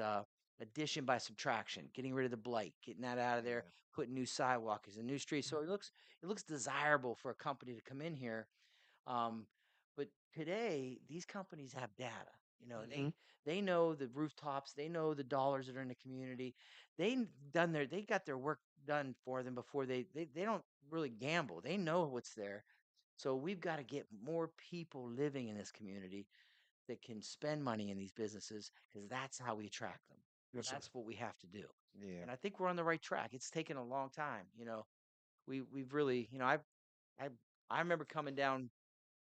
addition by subtraction, getting rid of the blight, getting that out of there, Yeah. putting new sidewalks and new streets. So it looks desirable for a company to come in here. Um, but today, these companies have data. Hmm. They know the rooftops, they know the dollars that are in the community. They got their work done for them before they don't really gamble. They know what's there. So we've got to get more people living in this community that can spend money in these businesses because that's how we attract them. Yes, sir. That's what we have to do. Yeah. And I think we're on the right track. It's taken a long time. We've really, I I remember coming down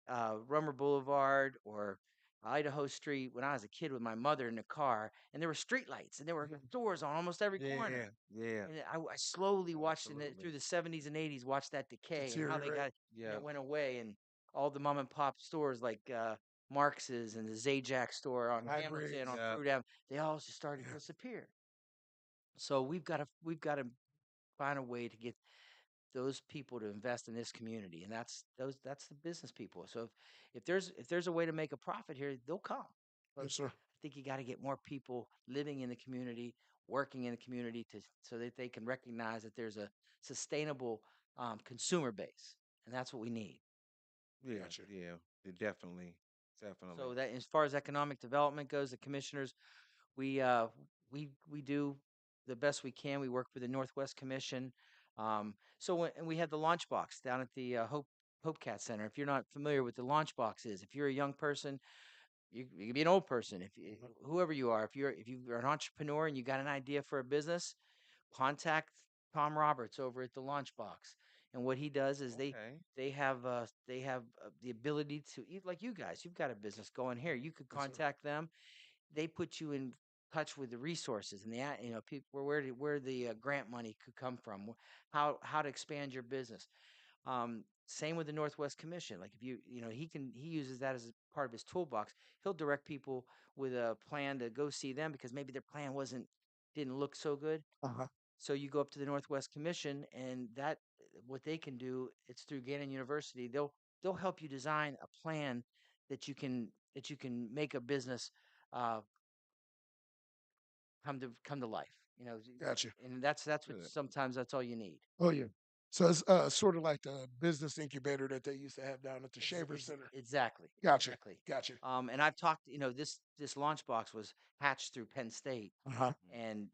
Rummer Boulevard or Idaho Street when I was a kid with my mother in the car, and there were street lights and there were Mhm. stores on almost every corner. Yeah. Yeah. And I slowly watched Absolutely. through the 70s and 80s, watched that decay and how they Deteriorate. got, and Yeah. it went away. And all the mom and pop stores like Marx's and the Zajac store on Hamilton, Hybrids. on Yeah. Fruit Ave, they all just started to Yeah. disappear. So we've got to find a way to get those people to invest in this community, and that's the business people. So if there's a way to make a profit here, they'll come. But Yes, sir. I think you got to get more people living in the community, working in the community, so that they can recognize that there's a sustainable consumer base, and that's what we need. Yeah. Gotcha. Yeah. Definitely. Definitely. So that as far as economic development goes, the commissioners, we do the best we can. We work with the Northwest Commission. And we have the launch box down at the Hope Cat Center. If you're not familiar with the launch box is, if you're a young person, you can be an old person, Mhm. whoever you are. If you're an entrepreneur and you got an idea for a business, contact Tom Roberts over at the launch box. And what he does is Okay. they have the ability to like you guys. You've got a business going here. You could Yes, sir. contact them. They put you in touch with the resources and people where the grant money could come from, how to expand your business. Same with the Northwest Commission. Like if he uses that as a part of his toolbox. He'll direct people with a plan to go see them because maybe their plan didn't look so good. Uh-huh. So you go up to the Northwest Commission, and that what they can do, it's through Gannon University. They'll help you design a plan that you can make a business uh, come to life. Gotcha. And that's what Good. sometimes that's all you need. Oh, yeah. So it's sort of like the business incubator that they used to have down at the Shaver Center. Exactly, Gotcha. exactly. Gotcha. And I've talked. This launch box was hatched through Penn State, Uh-huh. and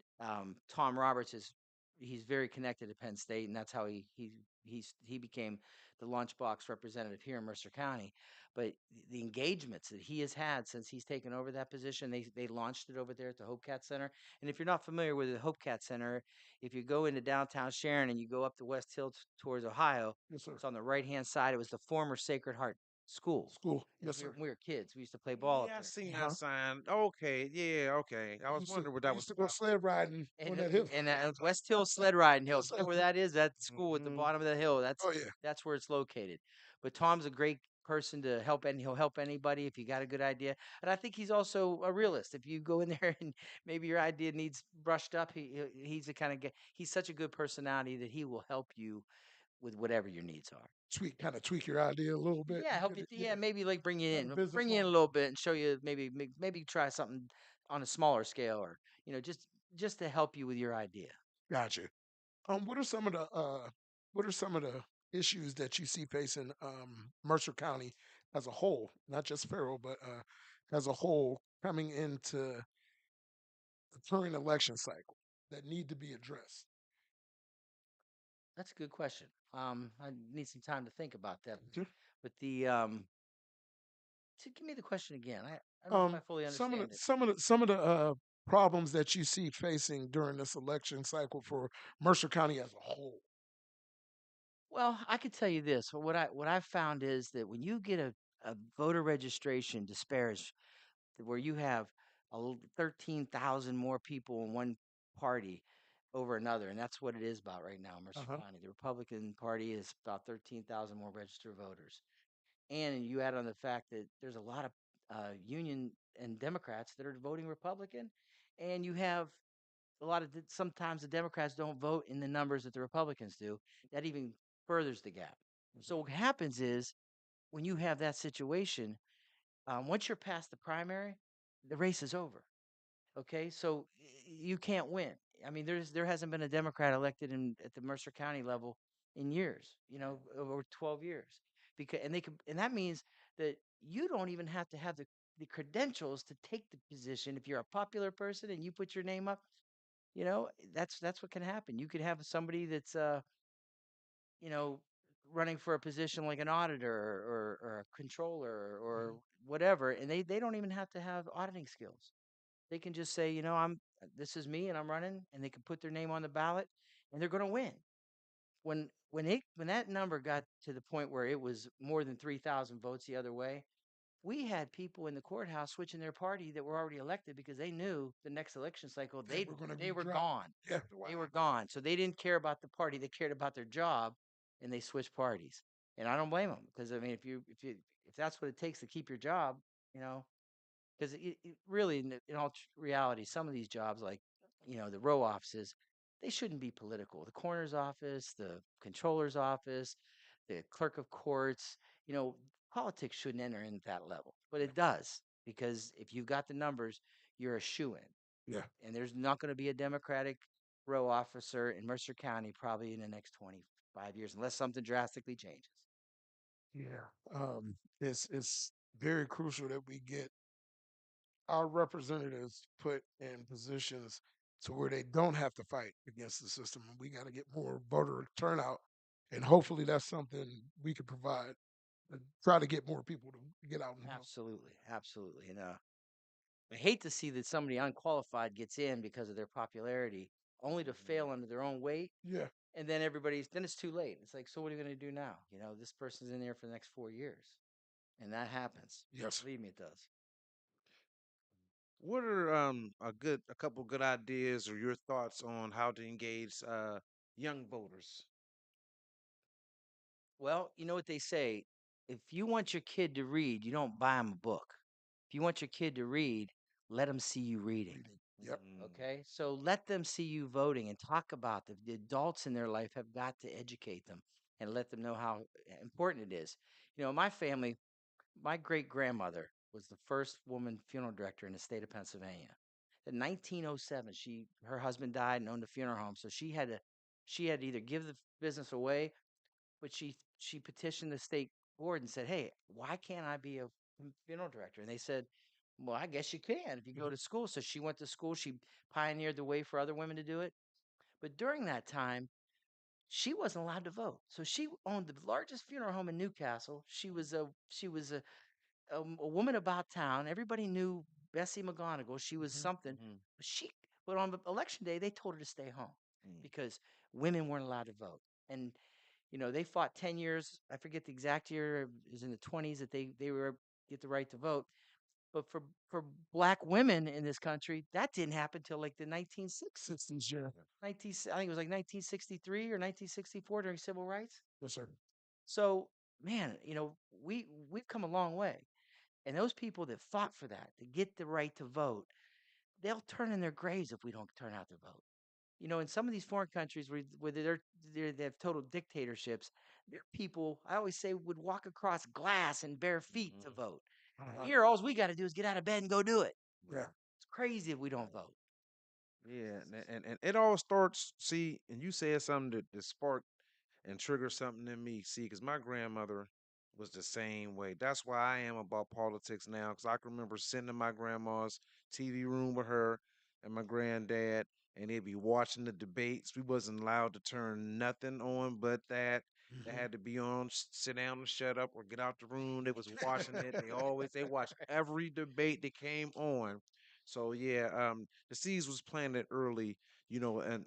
Tom Roberts he's very connected to Penn State, and that's how he became the Lunchbox representative here in Mercer County. But the engagements that he has had since he's taken over that position, they launched it over there at the Hope Cat Center. And if you're not familiar with the Hope Cat Center, if you go into downtown Sharon and you go up the West Hill towards Ohio, Yes, sir. it's on the right hand side. It was the former Sacred Heart School. School. As Yes, sir. we were kids, we used to play ball up Yeah, I there. seen that Uh-huh. sign. Okay. Yeah. Okay. I was wondering what We that used was to go about. sled riding And on that hill. West Hill Sled Riding Hill. Yes, If you sir. know where that is? That school at the Hmm. bottom of the hill. That's Oh, yeah. that's where it's located. But Tom's a great person to help, and he'll help anybody if you got a good idea. And I think he's also a realist. If you go in there and maybe your idea needs brushed up, he's the kind of guy. He's such a good personality that he will help you with whatever your needs are. Kind of tweak your idea a little bit. Yeah, help Get you. it, Yeah, maybe like got a business bring you in plan. a little bit and show you maybe try something on a smaller scale, or just to help you with your idea. Gotcha. What are some of the issues that you see facing Mercer County as a whole, not just Farrell, but as a whole, coming into the current election cycle that need to be addressed? That's a good question. I need some time to think about that. Okay. But give me the question again. I don't know if I fully understand it. Some of the problems that you see facing during this election cycle for Mercer County as a whole. Well, I could tell you this. What I've found is that when you get a voter registration disparage where you have 13,000 more people in one party over another, and that's what it is about right now in Uh Mercer huh. County. The Republican Party is about 13,000 more registered voters. And you add on the fact that there's a lot of Union and Democrats that are voting Republican, and you have a lot of sometimes the Democrats don't vote in the numbers that the Republicans do. That even furthers the gap. So what happens is when you have that situation, once you're past the primary, the race is over. Okay, so you can't win. I mean, there hasn't been a Democrat elected in at the Mercer County level in years. Over 12 years, because and that means that you don't even have to have the credentials to take the position. If you're a popular person and you put your name up, that's what can happen. You could have somebody that's you know running for a position like an auditor or a controller or whatever, and they don't even have to have auditing skills. They can just say, I'm this is me and I'm running, and they can put their name on the ballot, and they're going to win. When that number got to the point where it was more than 3,000 votes the other way, we had people in the courthouse switching their party that were already elected because they knew the next election cycle They were going to they be were dropped. gone. Yeah. Wow. They were gone. So they didn't care about the party; they cared about their job, and they switched parties. And I don't blame them because I mean, if that's what it takes to keep your job, you know, because it really, in all reality, some of these jobs, like the row offices, they shouldn't be political. The coroner's office, the controller's office, the clerk of courts, you know, politics shouldn't enter in at that level, but Yeah. it does because if you've got the numbers, you're a shoe in, Yeah. and there's not going to be a Democratic row officer in Mercer County probably in the next 25 years unless something drastically changes. Yeah. It's very crucial that we get our representatives put in positions to where they don't have to fight against the system. And we got to get more voter turnout, and hopefully that's something we can provide. Try to get more people to get out and vote. Absolutely, absolutely, and I hate to see that somebody unqualified gets in because of their popularity, only to fail under their own weight, Yeah. and then it's too late. It's like, so what are you going to do now? This person's in there for the next 4 years, and that happens. Yes. Believe me, it does. What are a couple good ideas or your thoughts on how to engage young voters? Well, you know what they say: if you want your kid to read, you don't buy him a book. If you want your kid to read, let them see you reading. Reading. Yep. Okay, so let them see you voting and talk about the adults in their life have got to educate them and let them know how important it is. My family, my great grandmother was the first woman funeral director in the state of Pennsylvania. In 1907, her husband died and owned a funeral home, so she had to either give the business away, but she petitioned the state board and said, "Hey, why can't I be a funeral director?" And they said, "Well, I guess you can if you go Mhm. to school." So she went to school. She pioneered the way for other women to do it. But during that time, she wasn't allowed to vote. So she owned the largest funeral home in Newcastle. She was a woman about town. Everybody knew Bessie McGonigle. She was Mhm. something. Mm-hmm. But on election day, they told her to stay home because women weren't allowed to vote. And they fought 10 years. I forget the exact year. It was in the 20s that they were get the right to vote. But for black women in this country, that didn't happen till like the 1960s. 60s. Yeah. 19, I think it was like 1963 or 1964 during civil rights. Yes, sir. So, man, we've come a long way. And those people that fought for that, to get the right to vote, they'll turn in their graves if we don't turn out to vote. In some of these foreign countries where they have total dictatorships, their people, I always say, would walk across glass and bare feet to vote. Uh-huh. Here, all we got to do is get out of bed and go do it. Yeah. It's crazy if we don't vote. Yeah, and it all starts. See, and you said something that sparked and triggered something in me. See, because my grandmother, was the same way. That's why I am about politics now, because I can remember sitting in my grandma's TV room with her and my granddad, and they'd be watching the debates. We wasn't allowed to turn nothing on but that. That Mhm. had to be on, sit down and shut up or get out the room. They was watching it. They watched every debate that came on. So yeah, the seeds was planted early, and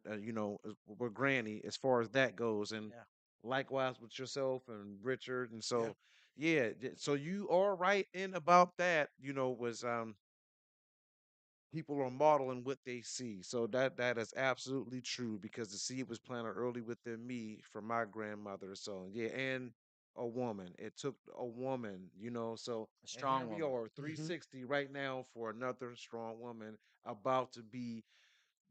with Granny as far as that goes, and Yeah. likewise with yourself and Richard. And Yeah. so, yeah, so you are right in about that, was people are modeling what they see. So that is absolutely true because the seed was planted early within me from my grandmother. So yeah, and a woman. It took a woman, so A and here strong we woman. are, Hmm. 360 right now for another strong woman about to be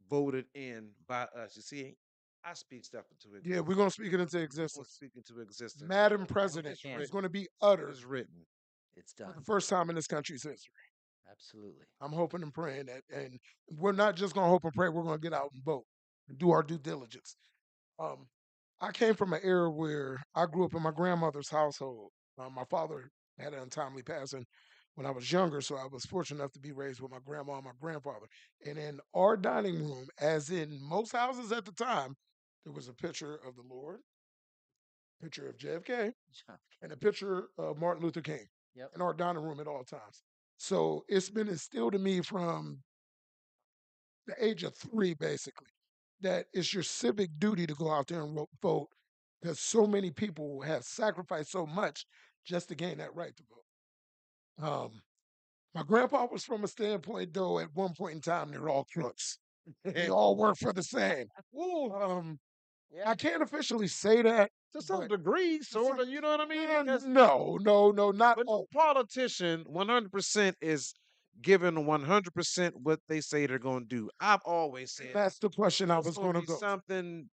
voted in by us. You see, I speak stuff into Yeah, we're existence. going to speak it into We're going to existence. speak into existence. Madam Well, we President It's can. is written. going to be It's uttered written. It's for done. the first time in this country's history. Absolutely. I'm hoping and praying that, and we're not just going to hope and pray, we're going to get out and vote and do our due diligence. Um, I came from an era where I grew up in my grandmother's household. My father had an untimely passing when I was younger, so I was fortunate enough to be raised with my grandma and my grandfather. And in our dining room, as in most houses at the time, there was a picture of the Lord, picture of JFK, John. and a picture of Martin Luther King Yep. in our dining room at all times. So it's been instilled in me from the age of 3, basically, that it's your civic duty to go out there and vote because so many people have sacrificed so much just to gain that right to vote. My grandpa was from a standpoint, though, at one point in time, they're all crooks. They all work for the same. Ooh, Yeah. I can't officially say that, to some but degree, sort of, you know what I mean? Because no, no, no, not but no all. politician 100% is given 100% what they say they're going to do. I've always And said that's the question I it's was going going to to be go to. something.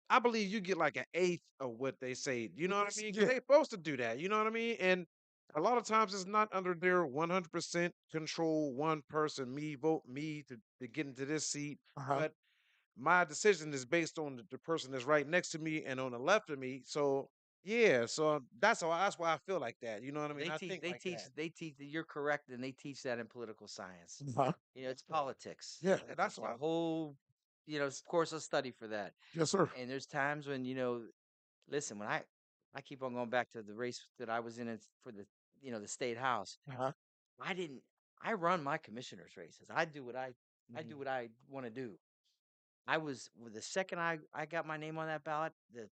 I believe you get like an eighth of what they say. You know what I mean? Because Yeah, they're supposed to do that. You know what I mean? And a lot of times it's not under their 100% control. One person, me, vote me to get into this seat. uh-huh. But my decision is based on the person that's right next to me and on the left of me. So yeah, so that's why I feel like that. You know what I mean? They I teach. think They like teach. that. They teach. You're correct, and they teach that in political science. Uh-huh. It's politics. Yeah, That's It's a why. whole, course of study for that. yes, sir. And there's times when listen, when I keep on going back to the race that I was in for the state house. Uh-huh. I didn't. I run my commissioners races. I do what I do Mhm. what I want to do. I was with the second I got my name on that ballot, the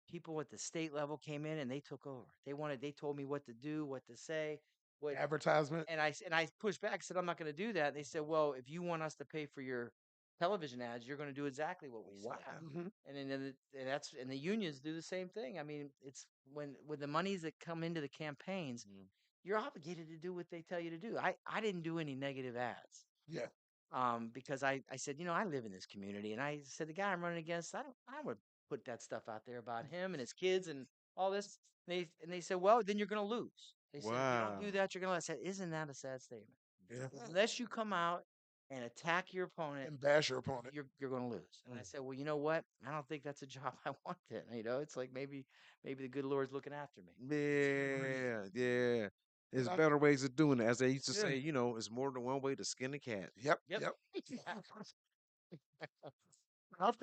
people at the state level came in and they took over. They told me what to do, what to say, what Advertisement. and I pushed back, said I'm not going to do that. They said, "Well, if you want us to pay for your television ads, you're going to do exactly what we Wow. say." Hmm. And the unions do the same thing. I mean, it's when with the monies that come into the campaigns, Mhm. you're obligated to do what they tell you to do. I didn't do any negative ads Yeah. because I said, I live in this community, and I said the guy I'm running against, I would put that stuff out there about him and his kids and all this. And they said, well, then you're going to lose. They said, if you don't do Wow. that, you're going to. I said, isn't that a sad statement? Yeah. Unless you come out and attack your opponent, And bash your opponent. you're going to lose. And I Mm. said, well, you know what? I don't think that's a job I want. Then it's like maybe the good Lord's looking after me. Agreed. Yeah, yeah. And There's better ways of doing it. As they used to yeah. say, it's more than one way to skin a cat. Yep. Yep. Yep.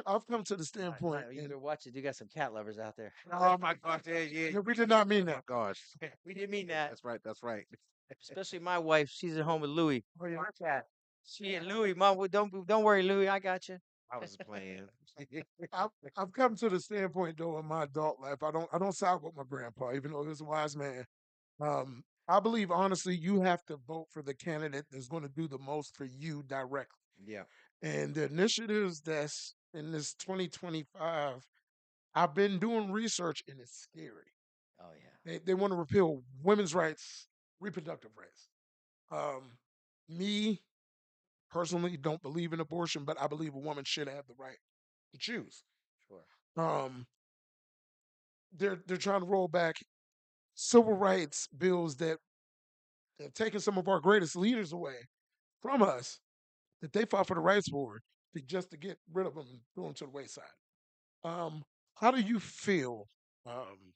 I've come to the No, standpoint, you and better watch it. You got some cat lovers out there. Oh my gosh, yeah, yeah. yeah, we did not Oh mean my that. gosh. We didn't mean that. That's right, that's right. Especially my wife. She's at home with Louis. Oh, yeah. My cat. She and Louis. Mom, don't worry, Louis. I got you. I was playing. I've, I've come to the standpoint though in my adult life. I don't side with my grandpa, even though he was a wise man. I believe honestly, you have to vote for the candidate that's going to do the most for you directly. Yeah. And the initiatives that's in this 2025, I've been doing research and it's scary. Oh yeah. They want to repeal women's rights, reproductive rights. Um, me personally don't believe in abortion, but I believe a woman should have the right to choose. Sure. Um, they're trying to roll back civil rights bills that have taken some of our greatest leaders away from us that they fought for the rights for just to get rid of them and throw them to the wayside. Um, how do you feel? Um,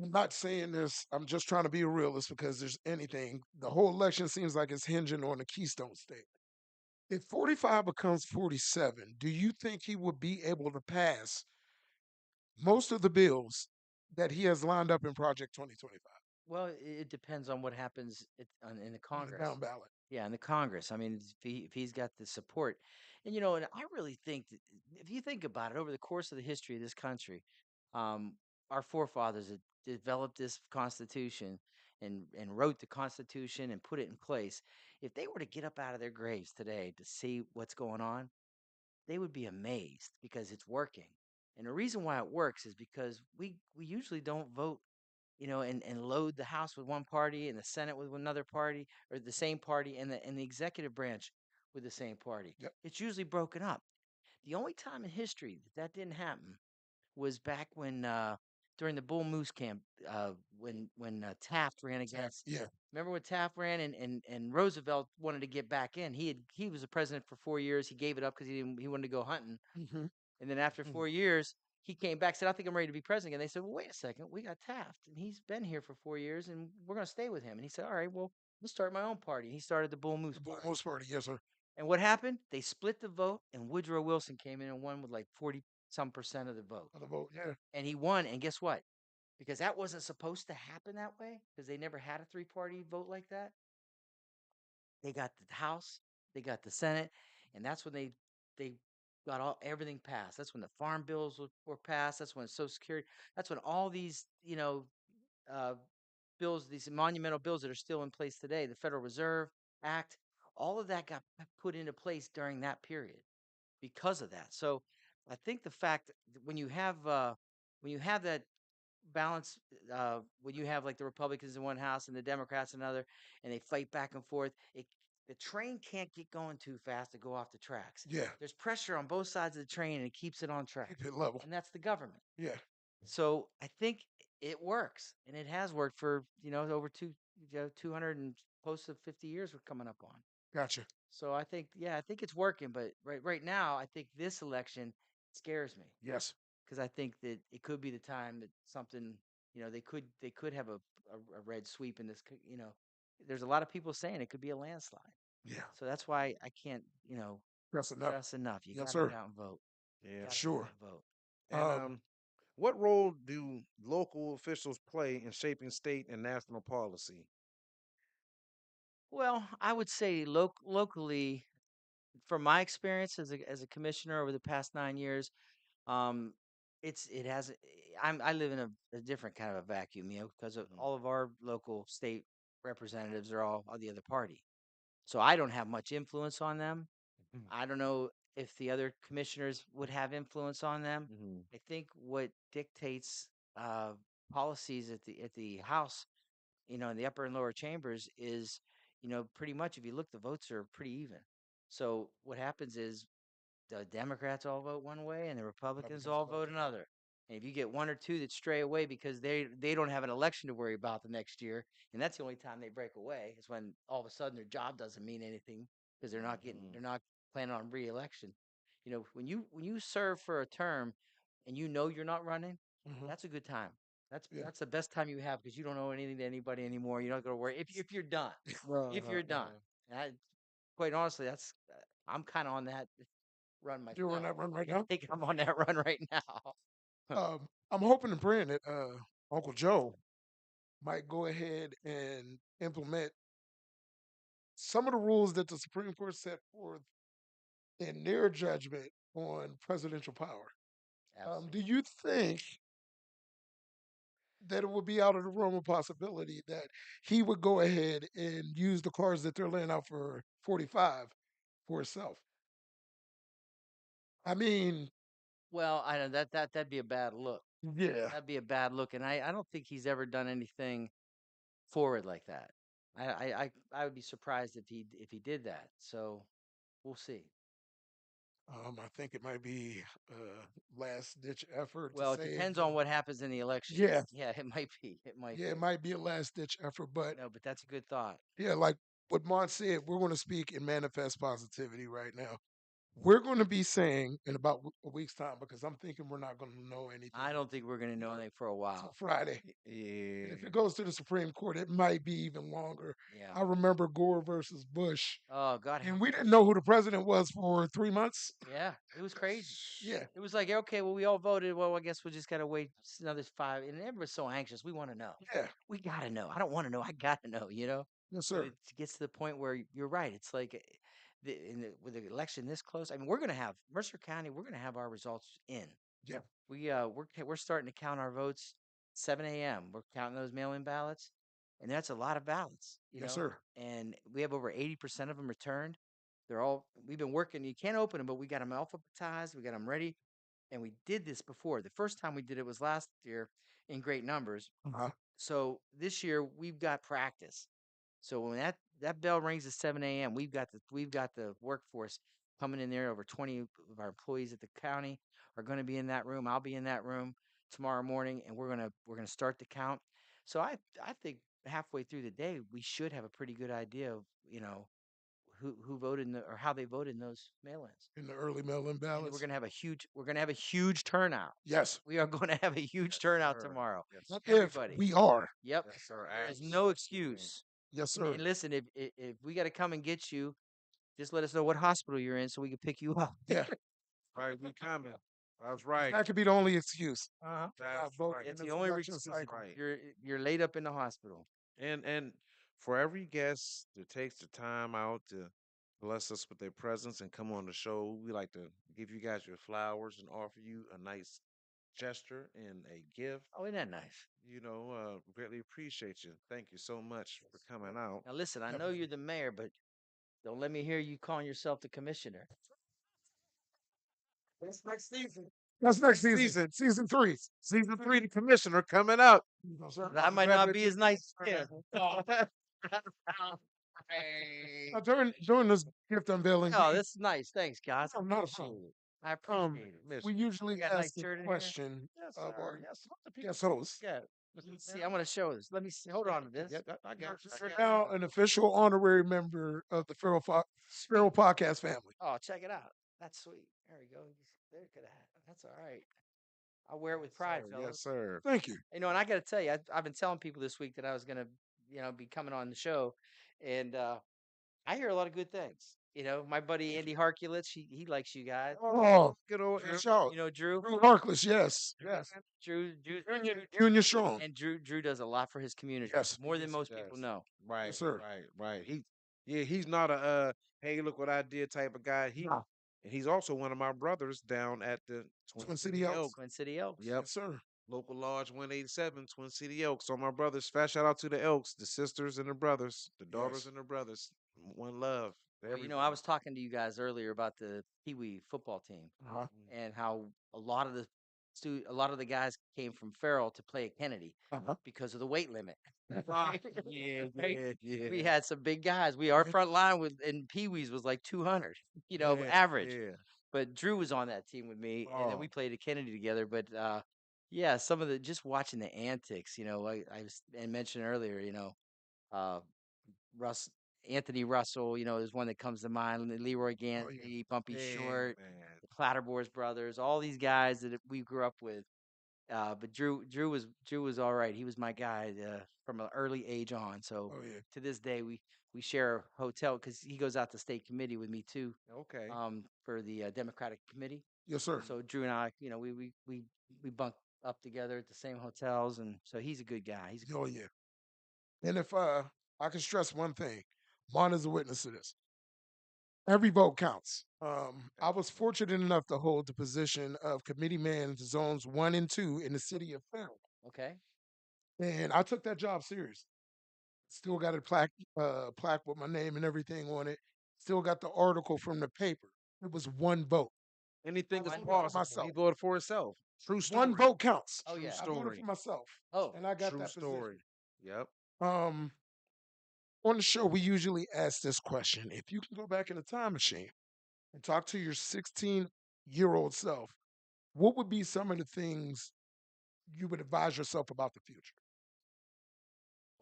I'm not saying this. I'm just trying to be a realist because there's anything. The whole election seems like it's hinging on the Keystone State. If 45 becomes 47, do you think he would be able to pass most of the bills that he has lined up in Project 2025 Well, it depends on what happens in the on the down Congress. ballot? Yeah, in the Congress. I mean, if he's got the support, and and I really think that if you think about it, over the course of the history of this country, um, our forefathers had developed this Constitution and wrote the Constitution and put it in place. If they were to get up out of their graves today to see what's going on, they would be amazed because it's working. And the reason why it works is because we usually don't vote, and load the House with one party and the Senate with another party, or the same party, and the executive branch with the same party. Yep. It's usually broken up. The only time in history that didn't happen was back when during the Bull Moose camp, when Taft ran Tap. against. Yeah. Remember when Taft ran and Roosevelt wanted to get back in? He was the president for 4 years. He gave it up because he wanted to go hunting. Hmm. And then after Hmm. 4 years, he came back, said, I think I'm ready to be president. And they said, well, wait a second. We got Taft, and he's been here for 4 years, and we're going to stay with him. And he said, all right, well, let's start my own party. He started the Bull Moose The Party. most party, yes, sir. And what happened? They split the vote, and Woodrow Wilson came in and won with like 40 some percent of the vote. Of the vote, yeah. And he won. And guess what? Because that wasn't supposed to happen that way, because they never had a three-party vote like that. They got the House, they got the Senate, and that's when they got everything passed. That's when the farm bills were passed. That's when Social Security. That's when all these uh, bills, these monumental bills that are still in place today, the Federal Reserve Act, all of that got put into place during that period because of that. So I think the fact that when you have that balance, when you have like the Republicans in one house and the Democrats in another, and they fight back and forth, the train can't get going too fast to go off the tracks. Yeah. There's pressure on both sides of the train, and it keeps it on track, Keep it level. and that's the government. Yeah. So I think it works, and it has worked for over 200 and close to 50 years we're coming up on. Gotcha. So I think it's working, but right now I think this election scares me Yes. because I think that it could be the time that something, they could have a red sweep in this. There's a lot of people saying it could be a landslide. Yeah. So that's why I can't, That's enough. stress enough. You Yes, got to get sir. out and vote. Yeah. For Got to get out sure. and vote. And Um, what role do local officials play in shaping state and national policy? Well, I would say locally, from my experience as a commissioner over the past 9 years, um, it has. I live in a different kind of a vacuum, because of Mhm. all of our local state representatives are all of the other party. So I don't have much influence on them. Mhm. I don't know if the other commissioners would have influence on them. Mhm. I think what dictates uh, policies at the House, in the upper and lower chambers is, pretty much, if you look, the votes are pretty even. So what happens is the Democrats all vote one way and the Republicans Republicans all vote vote the other. another. And if you get one or two that stray away because they don't have an election to worry about the next year, and that's the only time they break away, is when all of a sudden their job doesn't mean anything because Mhm. they're not planning on reelection. When you serve for a term and you're not running, Hmm. that's a good time. That's Yeah. that's the best time you have because you don't owe anything to anybody anymore. You're not going to worry if you're done. If Uh-huh, you're done. uh-huh. And quite honestly, I'm kind of on that run You're on myself. that run right I now. think I'm on that run right now. I'm hoping and praying that Uncle Joe might go ahead and implement some of the rules that the Supreme Court set forth in their judgment on presidential power. Do Absolutely. you think that it would be out of the realm of possibility that he would go ahead and use the cards that they're laying out for 45 for himself? I mean, Well, I know that'd be a bad look. yeah. That'd be a bad look, and I don't think he's ever done anything forward like that. I would be surprised if he did that. So we'll see. I think it might be a last ditch effort to Well, it save depends the. on what happens in the election. Yeah, Yeah, it might be. It might yeah, it be. might be a last ditch effort, but No, but that's a good thought. yeah, like what Mont said, we're going to speak in manifest positivity right now. We're going to be saying in about a week's time because I'm thinking we're not going to know anything I don't think we're going to know anything for a until while. Friday. And Yeah. if it goes to the Supreme Court, it might be even longer. Yeah. I remember Gore versus Bush, Oh, God and help we didn't us. know who the president was for 3 months. Yeah, it was crazy. Yeah, It was like, okay, well, we all voted. Well, I guess we just got to wait another 5. And everybody's so anxious. We want to know. yeah, We got to know. I don't want to know. I got to know, you know? yes, But sir. it gets to the point where you're right. It's like with the election this close, I mean, we're going to have Mercer County, we're going to have our results in. Yeah, We're starting to count our votes 7 a.m. We're counting those mail-in ballots, and that's a lot of ballots, you yes, know. sir. And we have over 80% of them returned. They're all we've been working. You can't open them, but we got them alphabetized. We got them ready, and we did this before. The first time we did it was last year in great numbers. Uh-huh. So this year we've got practice. So when that bell rings at 7 a.m., we've got the workforce coming in there. Over 20 of our employees at the county are going to be in that room. I'll be in that room tomorrow morning, and we're gonna start the count. So I think halfway through the day we should have a pretty good idea of who voted or how they voted in those mail-ins. In the early mail-in And ballots. we're gonna have a huge turnout. Yes, We are going to have a huge Yes, turnout sir. tomorrow. Yes, not if Everybody. we are. Yep. yes, sir. There's no Absolutely. excuse. Yes, And, sir. and listen, if we got to come and get you, just let us know what hospital you're in so we can pick you up. Yeah, Right, we coming. That's right. that could be the only excuse. That's Vote right. in It's the the only election excuse is cycle. Right. you're laid up in the hospital. And for every guest that takes the time out to bless us with their presence and come on the show, we like to give you guys your flowers and offer you a nice gesture and a gift. Oh, isn't that nice? Greatly appreciate you. Thank you so much for coming out. Now listen, I know Definitely. you're the mayor, but don't let me hear you calling yourself the commissioner. That's next season. That's next season. Season Season 3. season three, the commissioner coming up. No, sir. That might not be as nice. Yeah. Now, during this gift unveiling, Oh, this is nice. Thanks, guys. I I'm not a appreciate problem. it. I appreciate it. We Commissioner. usually You got a ask nice the shirt in here. question Yes, of our sir. Yes. Let the people guest host. get. Let's see. I want to show this. Let me see. Hold on to this. Yeah, I got you. You're now an official honorary member of the Feral Podcast family. Oh, check it out. That's sweet. There we go. There could have. That's all right. I'll wear it with pride, Sir, fellas. yes, sir. Thank you. And I got to tell you, I've been telling people this week that I was gonna, be coming on the show, and I hear a lot of good things. My buddy Andy Harkulitz, he likes you guys. Oh, Good old good shout. Drew, Drew Harkless, yes. Yes. Drew, Junior Strong. and Drew does a lot for his community, Yes. more than Yes, he most people does. know. Right, Yes, sir. right. He's not a hey, look what I did type of guy. Nah. And he's also one of my brothers down at the Twin Twin City City Elks. Elk. Twin City Elks. Yep. Yes, sir. Local Lodge 187, Twin City Elks. So my brothers, fast shout out to the Elks, the sisters and the brothers, the daughters Yes. and the brothers. One love to Well, I everybody. was talking to you guys earlier about the Pee Wee football team Uh-huh. and how a lot of the guys came from Farrell to play at Kennedy Uh-huh. because of the weight limit. Ah, yeah, Right? yeah, yeah. We had some big guys. Our front line in Pee Wee's was like 200, Yeah, average. yeah. But Drew was on that team with me, and then Oh, we played at Kennedy together. But yeah, some of the just watching the antics, I was and mentioned earlier, uh, Russ Anthony Russell, is one that comes to mind. Leroy Oh, yeah. Gansey, Bumpy yeah, Short, man. the Clatterboars brothers, all these guys that we grew up with. But Drew was all right. He was my guy from an early age on. So Oh, yeah. to this day, we share a hotel because he goes out to state committee with me too, Okay. for the Democratic committee. Yes, sir. So Drew and I, we bunk up together at the same hotels, and so he's a good guy. He's Oh, yeah. And if I can stress one thing, Mon is a witness to this. Every vote counts. I was fortunate enough to hold the position of committee man to zones 1 and 2 in the city of Farrell. okay. And I took that job serious. Still got a plaque with my name and everything on it. Still got the article from the paper. It was one vote. Anything I is voted for possible. He myself. voted for himself. True story. One vote counts. Oh True yeah. I voted for story. myself, Oh, and I got True that position. story. Yep. Um, on the show, we usually ask this question: if you can go back in a time machine and talk to your 16-year-old self, what would be some of the things you would advise yourself about the future?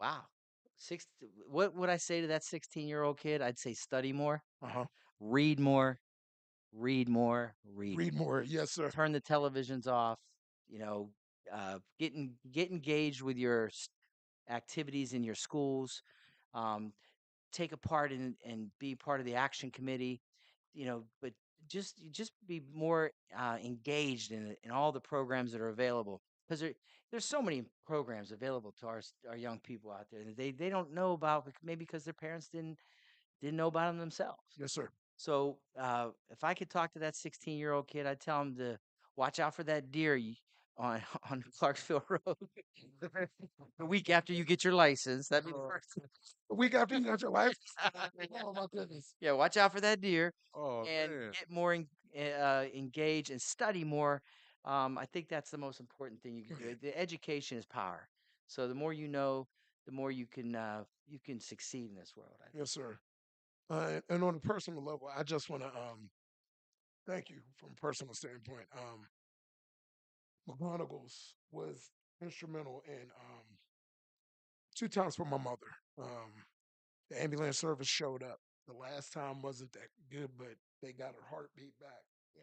wow. Six. What would I say to that 16-year-old kid? I'd say study more, Uh huh. read more, read more, read Read more. more. Yes, sir. Turn the televisions off. You know, get engaged with your activities in your schools. Um, take a part in and be part of the action committee. But just be more engaged in all the programs that are available because there's so many programs available to our young people out there that they don't know about maybe because their parents didn't know about them themselves. Yes, sir. So if I could talk to that 16-year-old kid, I'd tell him to watch out for that deer on on Clarksville Road the week after you get your license. That'd be the first. A week after you got your life. Oh my goodness. Yeah, watch out for that deer Oh and man. get more engaged and study more. I think that's the most important thing you can do. The education is power. So the more you know, the more you can succeed in this world. I think. Yes, sir. And on a personal level, I just want to thank you from a personal standpoint. McGonigal's was instrumental in two times for my mother. The ambulance service showed up. The last time wasn't that good, but they got her heartbeat back. Yeah.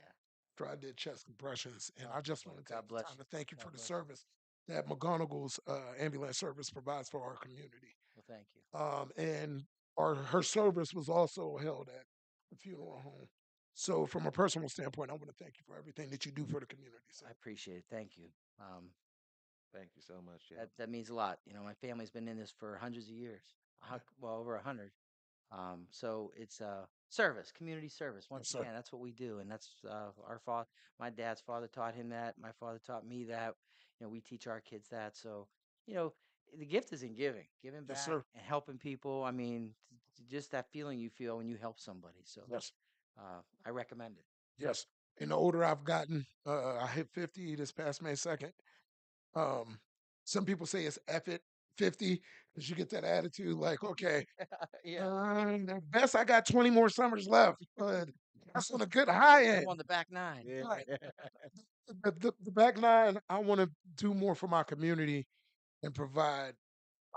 After I did chest compressions, and Oh, I just well, want to take God the bless time you. to thank you for God the bless you. service that McGonigal's ambulance service provides for our community. Well, thank you. And her service was also held at the funeral home. So, from a personal standpoint, I want to thank you for everything that you do for the community, sir. I appreciate it. Thank you. Um, Thank you so much. Yeah. that means a lot. My family's been in this for hundreds of years. Well, over 100. So it's service, community service. Yes, Once sir. again, that's what we do, and that's our father. My dad's father taught him that. My father taught me that. We teach our kids that. So you know, the gift is in giving Yes, back sir. and helping people. I mean, just that feeling you feel when you help somebody. So Yes, I recommend it. yes. And the older I've gotten, I hit 50 this past May 2nd. Um, some people say it's F it 50 because you get that attitude like, okay, Yeah, at best I got 20 more summers left, but that's on a good high I'm end. on the back nine. Yeah. Right. The back nine, I want to do more for my community and provide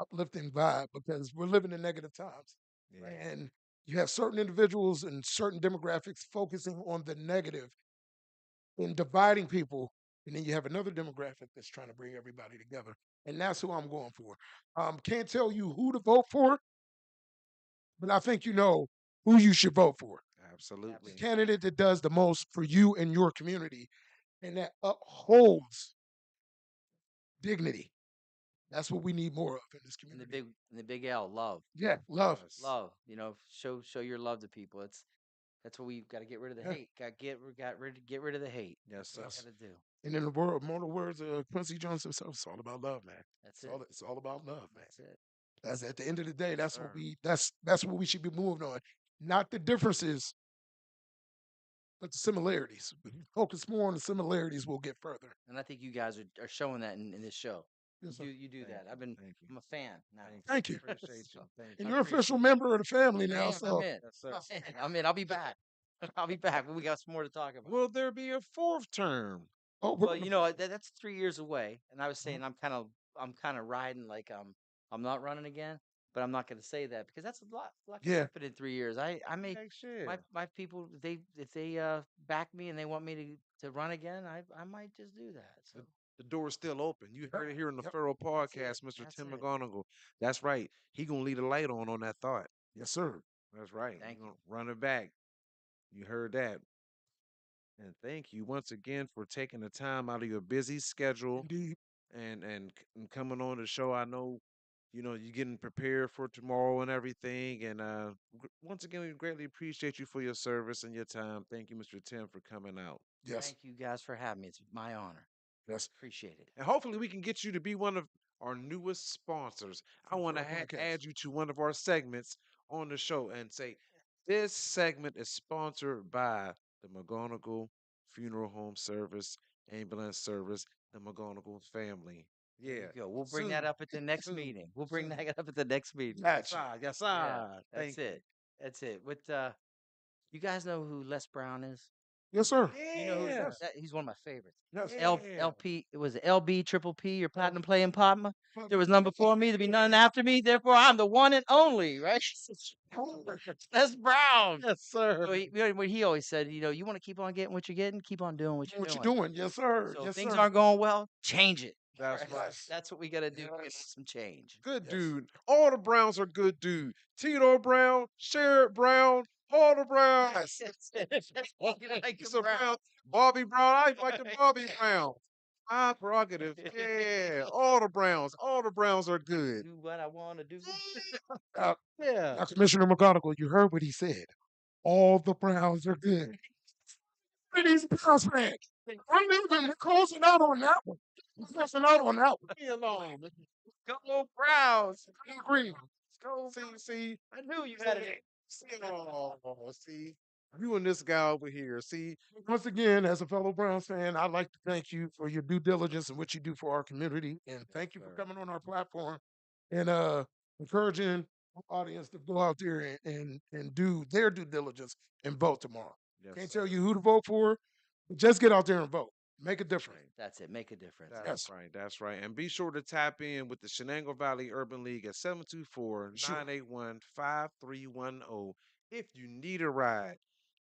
uplifting vibe because we're living in negative times. Yeah. And you have certain individuals and certain demographics focusing on the negative and dividing people. And then you have another demographic that's trying to bring everybody together. And that's who I'm going for. Can't tell you who to vote for, but I think you know who you should vote for. The Absolutely. Absolutely. candidate that does the most for you and your community and that upholds dignity. That's what we need more of in this And the community. big L, love, Yeah, love. Yes. love. Show your love to people. That's what we've got to get rid of the Yeah, hate. Get rid of the hate. Yes, That's what sir. we yes. got to do. And in the world, mortal words of Quincy Jones himself, it's all about love, man. That's It's it. all about love, man. That's it. That's at the end of the day, Yes, that's what sir. that's what we should be moving on. Not the differences, but the similarities. If we focus more on the similarities, we'll get further. And I think you guys are showing that in this show. Yes, sir. You do Thank that. you. Thank you. I'm a fan now. Thank you. Thank you. Appreciate you. So Thank And I you. you're an appreciate official it. member of the family I now, am. I'm so in. Yes, sir. I'm in. I'll be back. I'll be back. We got some more to talk about. Will there be a fourth term? oh, we're Well, gonna that's 3 years away, and I was mhm. saying I'm kind of riding like I'm not running again, but I'm not going to say that because that's a lot can Yeah, happen in 3 years. I may Heck, shit. my people if they back me and they want me to run again, I might just do that. So The door's still open. You heard it here in the yep, Federal that's it. Podcast, Mr. That's Tim it. McGonigle. That's right. He gonna leave a light on that thought. yes, sir. That's right. Thank We're you. gonna run it back. You heard that. And thank you once again for taking the time out of your busy schedule Indeed, and coming on the show. I know, you're getting prepared for tomorrow and everything. And once again, we greatly appreciate you for your service and your time. Thank you, Mr. Tim, for coming out. yes, Thank you guys for having me. It's my honor. yes. Appreciate it. And hopefully we can get you to be one of our newest sponsors. I For the want to Federal Podcast. add you to one of our segments on the show and say this segment is sponsored by the McGonigle Funeral Home Service, Ambulance Service, the McGonigle family. There you Yeah. go. We'll bring that Soon, up at the next soon, meeting. We'll bring soon. that up at the next meeting. Yes, Gotcha. sir. Yes, Yeah, sir. that's Thank you. it. That's it. You guys know who Les Brown is? Yes, sir. You know who Yeah. Yes. that he's one of my favorites. Yes. Yeah. LP, it was LB Triple P, your Oh, platinum playing partner. fuck. There was none before me, there be none after me. Therefore, I'm the one and only, right? That's Brown. Yes, sir. So what he always said, you want to keep on getting what you're getting, keep on doing what What you're you doing. doing? Yes, sir. So if Yes, things sir. aren't going well, change it. That's Right? right. Yes. That's what we got to do. Get Yes. some change. Good Yes. dude. All the Browns are good dude. Tito Brown, Sherrod Brown, all the Browns. You like the Lisa Browns. Brown, Bobby Brown. I like the Bobby Brown. My prerogative. Yeah. All the Browns. All the Browns are good. Do what I want to do. Now, Yeah. now, Commissioner McGonigle, you heard what he said. All the Browns are good. Look at these Browns fans. I'm leaving. We're closing out on that one. We're closing out on that one. Leave me alone. Go Browns. I agree. Go. See, I knew you had it. see, you and this guy over here. See, Once again, as a fellow Browns fan, I'd like to thank you for your due diligence and what you do for our community. And thank you for sir. coming on our platform and encouraging our audience to go out there and do their due diligence and vote tomorrow. Yes, Can't sir. tell you who to vote for, but just get out there and vote. Make a difference. That's it. Make a difference. That's Yes. right. That's right. And be sure to tap in with the Shenango Valley Urban League at 724 Sure. 981 5310. If you need a ride,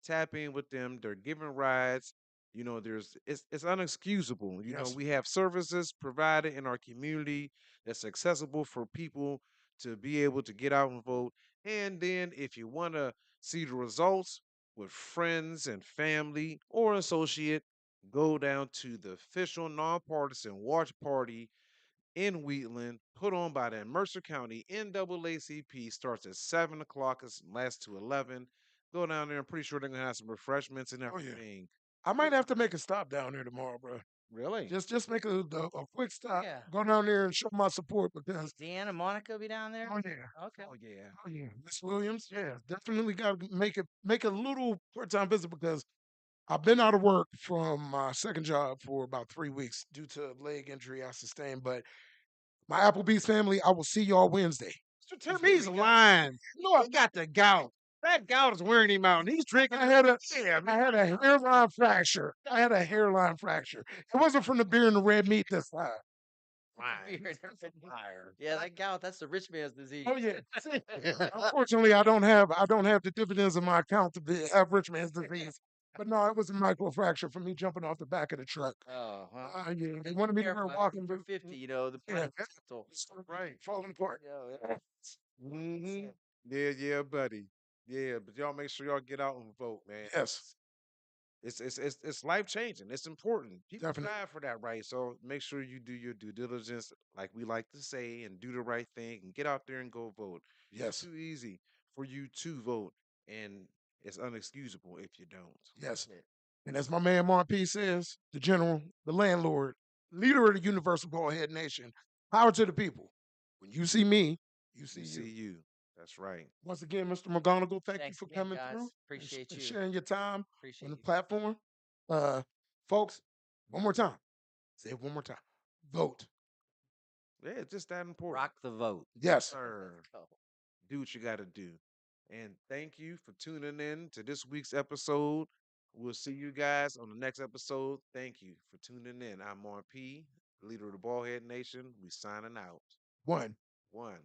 tap in with them. They're giving rides. It's unexcusable. Yes. We have services provided in our community that's accessible for people to be able to get out and vote. And then if you want to see the results with friends and family or associate, go down to the official nonpartisan watch party in Wheatland, put on by the Mercer County NAACP. Starts at 7 o'clock and lasts to 11. Go down there. I'm pretty sure they're gonna have some refreshments and Oh yeah. everything. I might Good have to time. make a stop down there tomorrow, bro. Really? Just make a quick stop. Yeah. Go down there and show my support because Deanna, Monica be down there? oh yeah. Okay. Oh yeah. Oh yeah, Miss Williams. Yeah, definitely got to make a little part-time visit because I've been out of work from my second job for about 3 weeks due to a leg injury I sustained. But my Applebee's family, I will see y'all Wednesday. Mr. It's Tim, gonna he's be got. lying. No, He got the gout. That gout is wearing him out, and he's drinking. I had a hairline fracture. I had a hairline fracture. It wasn't from the beer and the red meat this time. Lying. Beer and fire. Yeah, that gout, that's the rich man's disease. Oh yeah. Unfortunately, I don't have the dividends in my account to have rich man's disease. But no, it was a microfracture from me jumping off the back of the truck. Oh, well, Yeah, they wanted me to wear careful. a walking You're boot. 50, the Yeah, body's gentle. right, falling apart. Yeah. Hmm. Yeah, buddy. Yeah, but y'all make sure y'all get out and vote, man. Yes, It's life changing. It's important. People definitely. die for that right. So make sure you do your due diligence, like we like to say, and do the right thing and get out there and go vote. It's Yes, too easy for you to vote, and it's unexcusable if you don't. yes. That's it. And as my man Mark P says, the general, the landlord, leader of the Universal Ballhead Nation, power to the people. When you see me, you see You see you. you. That's right. Once again, Mr. McGonigle, thank you Thanks for again, coming guys. through Appreciate and you. sharing your time on Appreciate the you. platform. Uh, folks, one more time. Say it one more time. Vote. Yeah, it's just that important. Rock the vote. Yes. Sir. Let's go. Do what you got to do. And thank you for tuning in to this week's episode. We'll see you guys on the next episode. Thank you for tuning in. I'm Mark P, leader of the Ballhead Nation. We signing out. One. One.